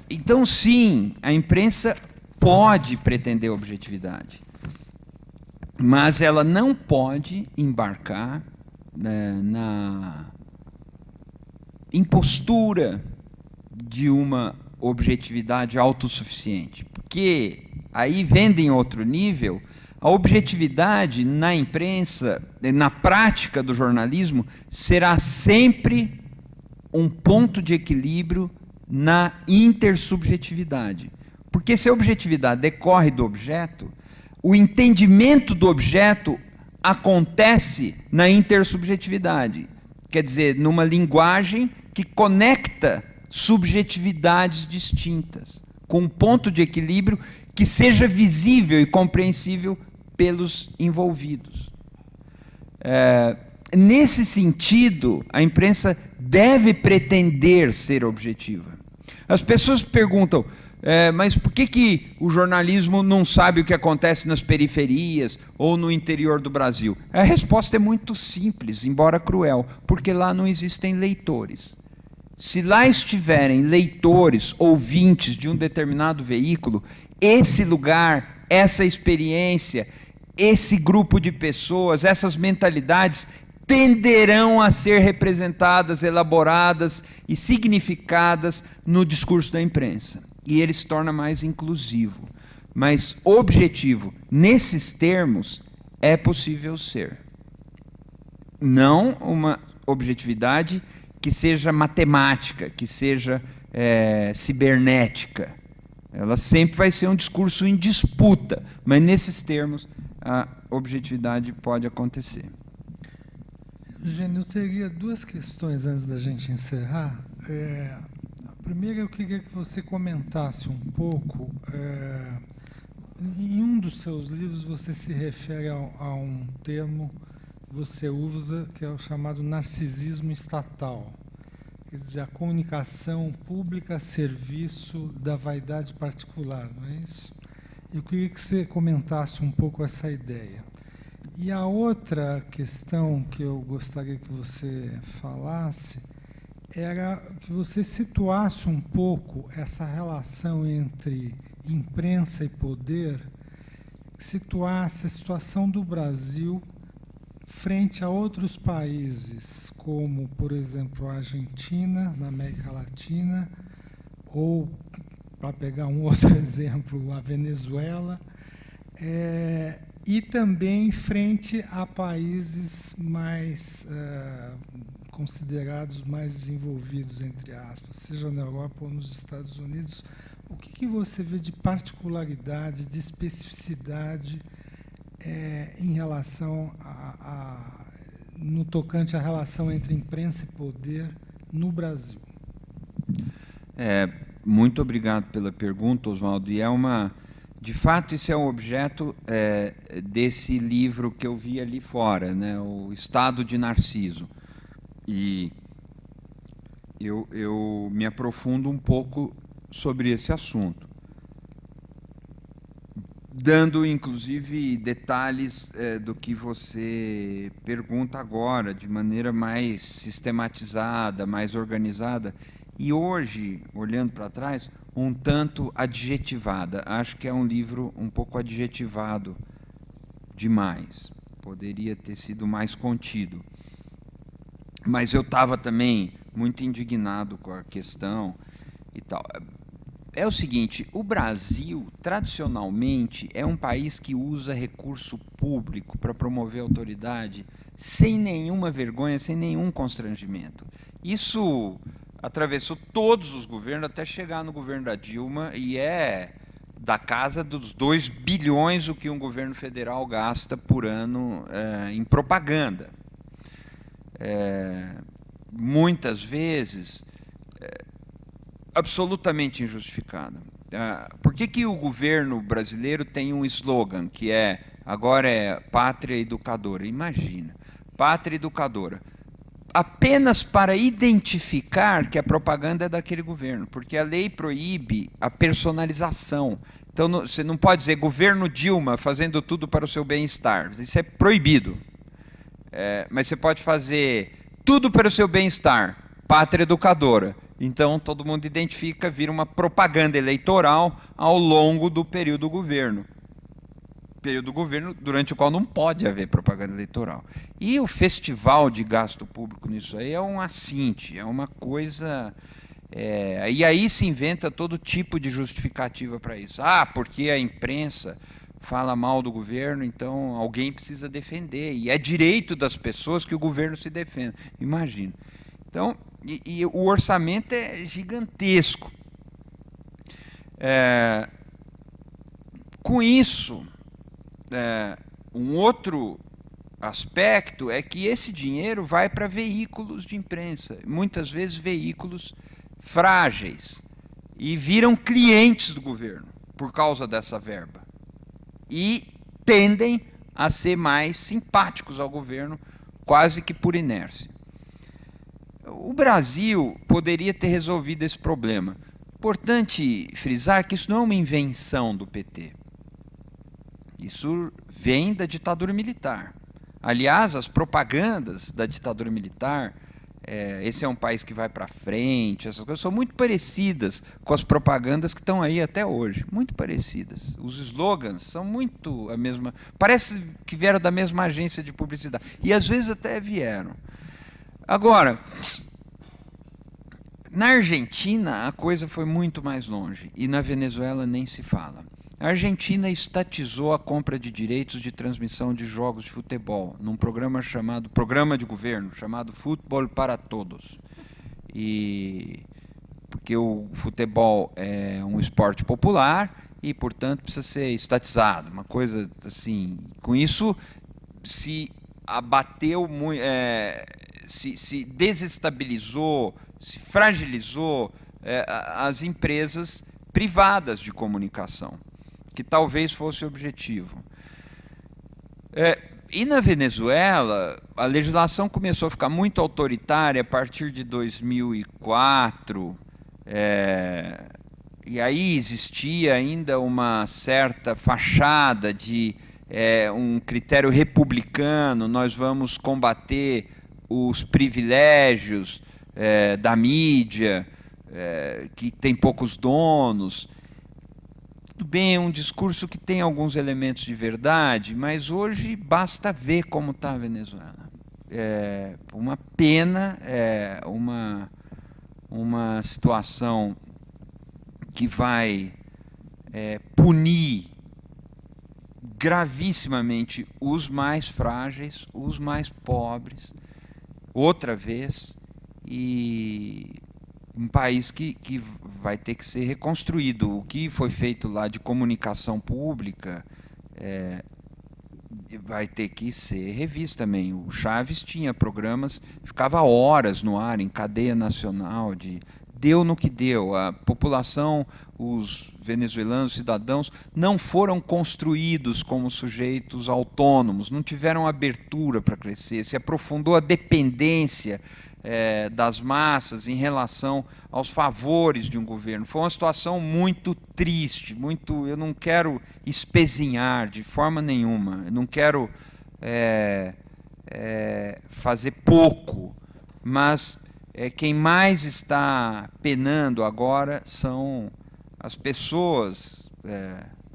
Então, sim, a imprensa pode pretender objetividade, mas ela não pode embarcar na impostura de uma objetividade autossuficiente, porque aí vendem outro nível. A objetividade na imprensa, na prática do jornalismo, será sempre um ponto de equilíbrio na intersubjetividade. Porque se a objetividade decorre do objeto, o entendimento do objeto acontece na intersubjetividade. Quer dizer, numa linguagem que conecta subjetividades distintas, com um ponto de equilíbrio que seja visível e compreensível pelos envolvidos. Nesse sentido, a imprensa deve pretender ser objetiva. As pessoas perguntam, mas por que o jornalismo não sabe o que acontece nas periferias ou no interior do Brasil? A resposta é muito simples, embora cruel, porque lá não existem leitores. Se lá estiverem leitores, ouvintes de um determinado veículo, esse lugar, essa experiência, esse grupo de pessoas, essas mentalidades tenderão a ser representadas, elaboradas e significadas no discurso da imprensa. E ele se torna mais inclusivo. Mas objetivo, nesses termos, é possível ser. Não uma objetividade que seja matemática, que seja cibernética. Ela sempre vai ser um discurso em disputa, mas nesses termos a objetividade pode acontecer. Eugênio, eu teria duas questões antes da gente encerrar. A primeira, eu queria que você comentasse um pouco. Em um dos seus livros, você se refere a um termo que você usa, que é o chamado narcisismo estatal. Quer dizer, a comunicação pública a serviço da vaidade particular, não é isso? Eu queria que você comentasse um pouco essa ideia. E a outra questão que eu gostaria que você falasse era que você situasse um pouco essa relação entre imprensa e poder, situasse a situação do Brasil frente a outros países, como, por exemplo, a Argentina, na América Latina, ou, para pegar um outro exemplo, a Venezuela, e também frente a países mais considerados mais desenvolvidos, entre aspas, seja na Europa ou nos Estados Unidos. O que você vê de particularidade, de especificidade em relação no tocante à relação entre imprensa e poder no Brasil? Muito obrigado pela pergunta, Oswaldo. E de fato, isso é um objeto desse livro que eu vi ali fora, né, o Estado de Narciso. E eu me aprofundo um pouco sobre esse assunto, dando, inclusive, detalhes do que você pergunta agora, de maneira mais sistematizada, mais organizada, e hoje, olhando para trás, um tanto adjetivada. Acho que é um livro um pouco adjetivado demais. Poderia ter sido mais contido. mas eu estava também muito indignado com a questão e tal. É o seguinte, o Brasil, tradicionalmente, é um país que usa recurso público para promover autoridade sem nenhuma vergonha, sem nenhum constrangimento. Isso atravessou todos os governos até chegar no governo da Dilma e é da casa dos 2 bilhões o que um governo federal gasta por ano em propaganda. Muitas vezes absolutamente injustificado. Por que o governo brasileiro tem um slogan que agora é Pátria Educadora? Imagina, Pátria Educadora. Apenas para identificar que a propaganda é daquele governo, porque a lei proíbe a personalização. Então, você não pode dizer governo Dilma fazendo tudo para o seu bem-estar. Isso é proibido. Mas você pode fazer tudo para o seu bem-estar, Pátria Educadora. Então, todo mundo identifica, vira uma propaganda eleitoral ao longo do período do governo. Período do governo durante o qual não pode haver propaganda eleitoral. E o festival de gasto público nisso aí é um assinte, é uma coisa... e aí se inventa todo tipo de justificativa para isso. Porque a imprensa fala mal do governo, então alguém precisa defender. E é direito das pessoas que o governo se defenda. Imagina. Então, e o orçamento é gigantesco. Com isso, um outro aspecto é que esse dinheiro vai para veículos de imprensa, muitas vezes veículos frágeis, e viram clientes do governo por causa dessa verba. E tendem a ser mais simpáticos ao governo, quase que por inércia. O Brasil poderia ter resolvido esse problema. Importante frisar que isso não é uma invenção do PT. Isso vem da ditadura militar. Aliás, as propagandas da ditadura militar, esse é um país que vai para frente, essas coisas são muito parecidas com as propagandas que estão aí até hoje. Muito parecidas. Os slogans são muito a mesma... Parece que vieram da mesma agência de publicidade. E às vezes até vieram. Agora, na Argentina a coisa foi muito mais longe. E na Venezuela nem se fala. A Argentina estatizou a compra de direitos de transmissão de jogos de futebol num programa de governo chamado Futebol para Todos. Porque o futebol é um esporte popular e, portanto, precisa ser estatizado. Uma coisa assim. Com isso, se abateu, se desestabilizou, se fragilizou as empresas privadas de comunicação, que talvez fosse o objetivo. E na Venezuela, a legislação começou a ficar muito autoritária a partir de 2004, e aí existia ainda uma certa fachada de um critério republicano, nós vamos combater os privilégios da mídia, que tem poucos donos. Tudo bem, é um discurso que tem alguns elementos de verdade, mas hoje basta ver como está a Venezuela. Uma pena, uma situação que vai punir gravissimamente os mais frágeis, os mais pobres, outra vez, e um país que vai ter que ser reconstruído. O que foi feito lá de comunicação pública vai ter que ser revisto também. O Chaves tinha programas, ficava horas no ar, em cadeia nacional, deu no que deu. A população, os venezuelanos, cidadãos, não foram construídos como sujeitos autônomos, não tiveram abertura para crescer, se aprofundou a dependência das massas em relação aos favores de um governo. Foi uma situação muito triste, eu não quero espezinhar de forma nenhuma, eu não quero fazer pouco, mas quem mais está penando agora são as pessoas,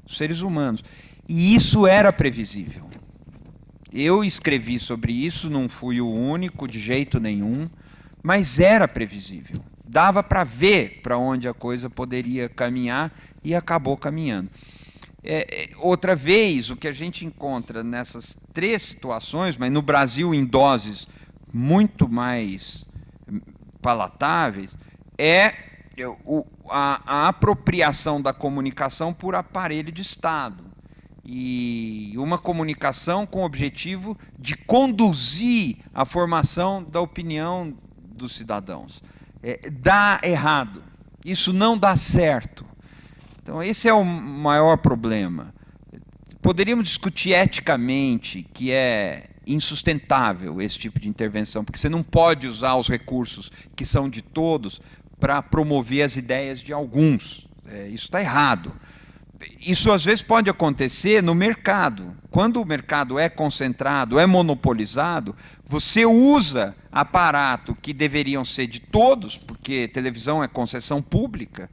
os seres humanos. E isso era previsível. Eu escrevi sobre isso, não fui o único, de jeito nenhum, mas era previsível. Dava para ver para onde a coisa poderia caminhar e acabou caminhando. Outra vez, o que a gente encontra nessas 3 situações, mas no Brasil em doses muito mais palatáveis, é a apropriação da comunicação por aparelho de Estado. E uma comunicação com o objetivo de conduzir a formação da opinião dos cidadãos. Dá errado. Isso não dá certo. Então, esse é o maior problema. Poderíamos discutir eticamente que é insustentável esse tipo de intervenção, porque você não pode usar os recursos que são de todos para promover as ideias de alguns. Isso está errado. Isso, às vezes, pode acontecer no mercado. Quando o mercado é concentrado, é monopolizado, você usa aparato que deveriam ser de todos, porque televisão é concessão pública,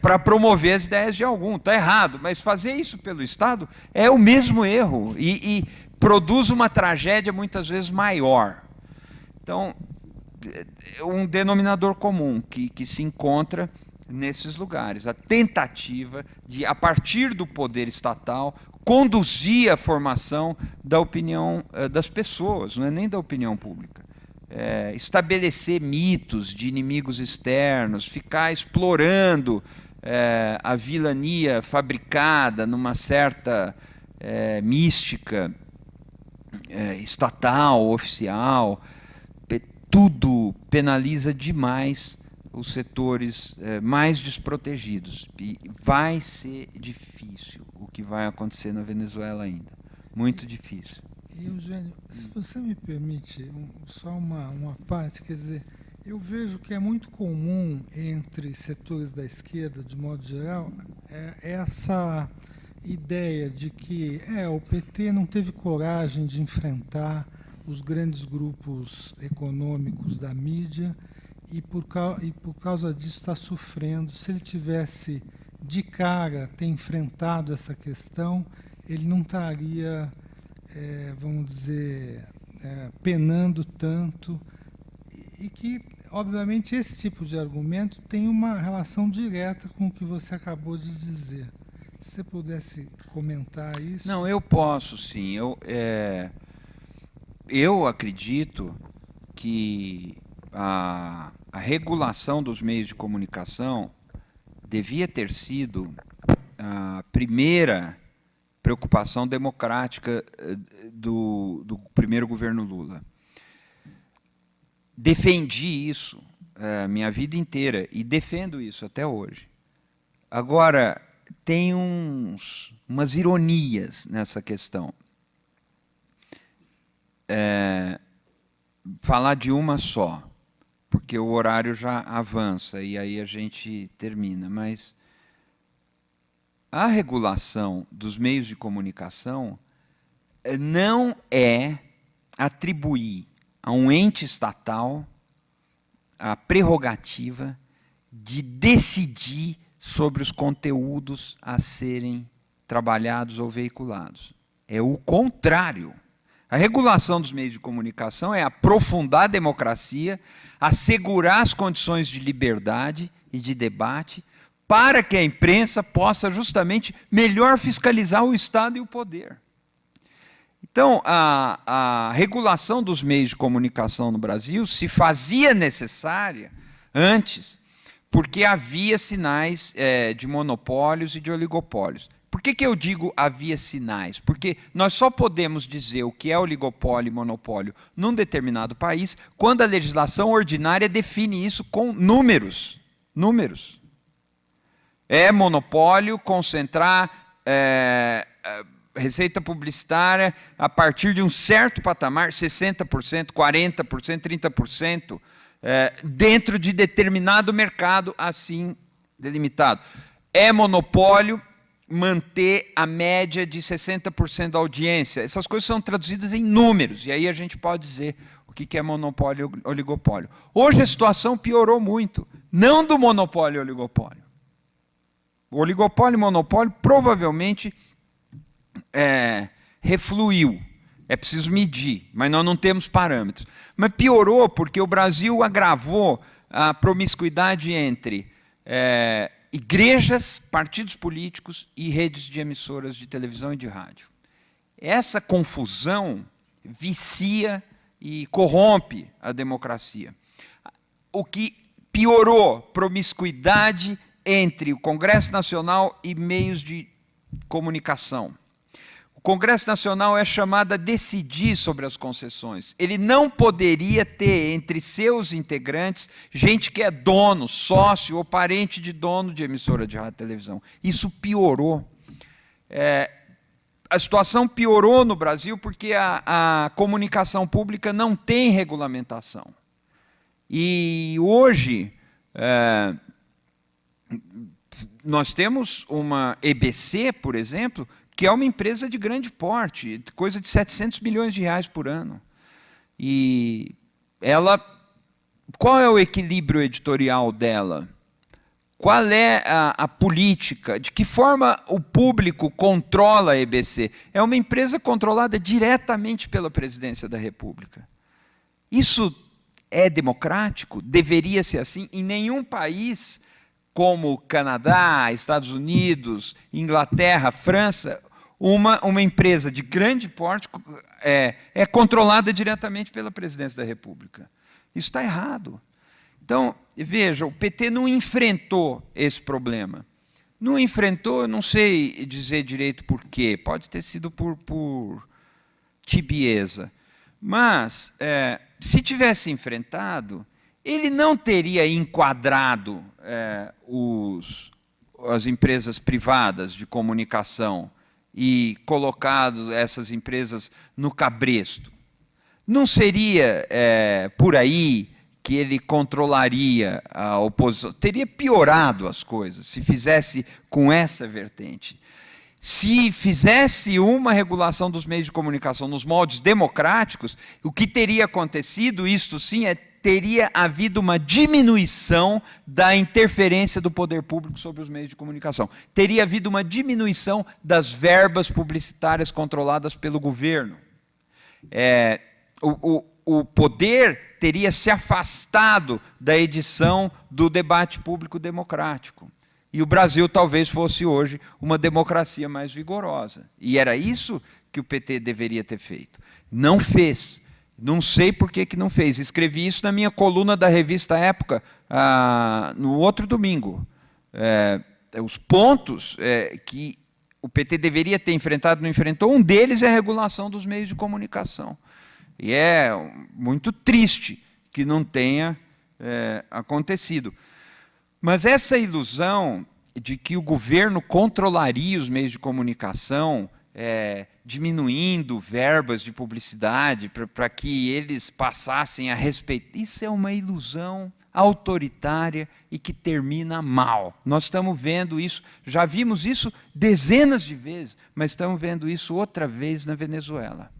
para promover as ideias de algum. Está errado, mas fazer isso pelo Estado é o mesmo erro e produz uma tragédia muitas vezes maior. Então, um denominador comum que se encontra nesses lugares, a tentativa de, a partir do poder estatal, conduzir a formação da opinião das pessoas, não é nem da opinião pública. Estabelecer mitos de inimigos externos, ficar explorando a vilania fabricada numa certa mística estatal, oficial, tudo penaliza demais os setores mais desprotegidos. E vai ser difícil o que vai acontecer na Venezuela ainda. Muito difícil. E, Eugênio, se você me permite, só uma parte, quer dizer, eu vejo que é muito comum entre setores da esquerda, de modo geral, essa ideia de que o PT não teve coragem de enfrentar os grandes grupos econômicos da mídia e por causa disso está sofrendo. Se ele tivesse de cara ter enfrentado essa questão, ele não estaria, vamos dizer, penando tanto. E que, obviamente, esse tipo de argumento tem uma relação direta com o que você acabou de dizer. Se você pudesse comentar isso. Não, eu posso, sim. Eu acredito que a regulação dos meios de comunicação devia ter sido a primeira preocupação democrática do primeiro governo Lula. Defendi isso minha vida inteira e defendo isso até hoje. Agora, tem umas ironias nessa questão. Falar de uma só, porque o horário já avança e aí a gente termina, mas a regulação dos meios de comunicação não é atribuir a um ente estatal a prerrogativa de decidir sobre os conteúdos a serem trabalhados ou veiculados. É o contrário. A regulação dos meios de comunicação é aprofundar a democracia, assegurar as condições de liberdade e de debate, para que a imprensa possa justamente melhor fiscalizar o Estado e o poder. Então, a regulação dos meios de comunicação no Brasil se fazia necessária antes, porque havia sinais de monopólios e de oligopólios. Por que eu digo havia sinais? Porque nós só podemos dizer o que é oligopólio e monopólio num determinado país quando a legislação ordinária define isso com números. Números. É monopólio concentrar receita publicitária a partir de um certo patamar, 60%, 40%, 30%, dentro de determinado mercado assim delimitado. É monopólio manter a média de 60% da audiência. Essas coisas são traduzidas em números, e aí a gente pode dizer o que é monopólio e oligopólio. Hoje a situação piorou muito, não do monopólio e oligopólio. O oligopólio e monopólio provavelmente refluiu. É preciso medir, mas nós não temos parâmetros. Mas piorou porque o Brasil agravou a promiscuidade entre igrejas, partidos políticos e redes de emissoras de televisão e de rádio. Essa confusão vicia e corrompe a democracia. O que piorou, promiscuidade entre o Congresso Nacional e meios de comunicação. O Congresso Nacional é chamado a decidir sobre as concessões. Ele não poderia ter entre seus integrantes gente que é dono, sócio ou parente de dono de emissora de rádio e televisão. Isso piorou. A situação piorou no Brasil porque a comunicação pública não tem regulamentação. E hoje nós temos uma EBC, por exemplo, que é uma empresa de grande porte, coisa de 700 milhões de reais por ano. E ela, qual é o equilíbrio editorial dela? Qual é a política? De que forma o público controla a EBC? É uma empresa controlada diretamente pela Presidência da República. Isso é democrático? Deveria ser assim? Em nenhum país, como Canadá, Estados Unidos, Inglaterra, França, uma empresa de grande porte é controlada diretamente pela Presidência da República. Isso está errado. Então, veja, o PT não enfrentou esse problema. Não enfrentou, eu não sei dizer direito por quê, pode ter sido por tibieza. Mas, se tivesse enfrentado, ele não teria enquadrado as empresas privadas de comunicação e colocado essas empresas no cabresto. Não seria por aí que ele controlaria a oposição. Teria piorado as coisas se fizesse com essa vertente. Se fizesse uma regulação dos meios de comunicação nos moldes democráticos, o que teria acontecido, isto sim, teria havido uma diminuição da interferência do poder público sobre os meios de comunicação. Teria havido uma diminuição das verbas publicitárias controladas pelo governo. O poder teria se afastado da edição do debate público democrático. E o Brasil talvez fosse hoje uma democracia mais vigorosa. E era isso que o PT deveria ter feito. Não fez. Não sei por que não fez. Escrevi isso na minha coluna da revista Época, no outro domingo. Os pontos que o PT deveria ter enfrentado, não enfrentou, um deles é a regulação dos meios de comunicação. E é muito triste que não tenha acontecido. Mas essa ilusão de que o governo controlaria os meios de comunicação, diminuindo verbas de publicidade para que eles passassem a respeitar, isso é uma ilusão autoritária e que termina mal. Nós estamos vendo isso, já vimos isso dezenas de vezes, mas estamos vendo isso outra vez na Venezuela.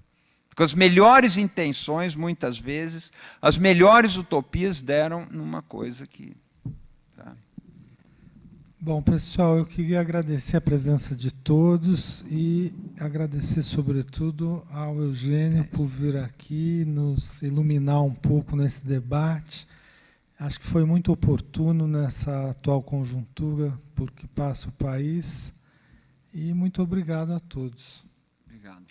Porque as melhores intenções, muitas vezes, as melhores utopias deram numa coisa que... Tá. Bom, pessoal, eu queria agradecer a presença de todos e agradecer, sobretudo, ao Eugênio por vir aqui nos iluminar um pouco nesse debate. Acho que foi muito oportuno nessa atual conjuntura por que passa o país. E muito obrigado a todos. Obrigado.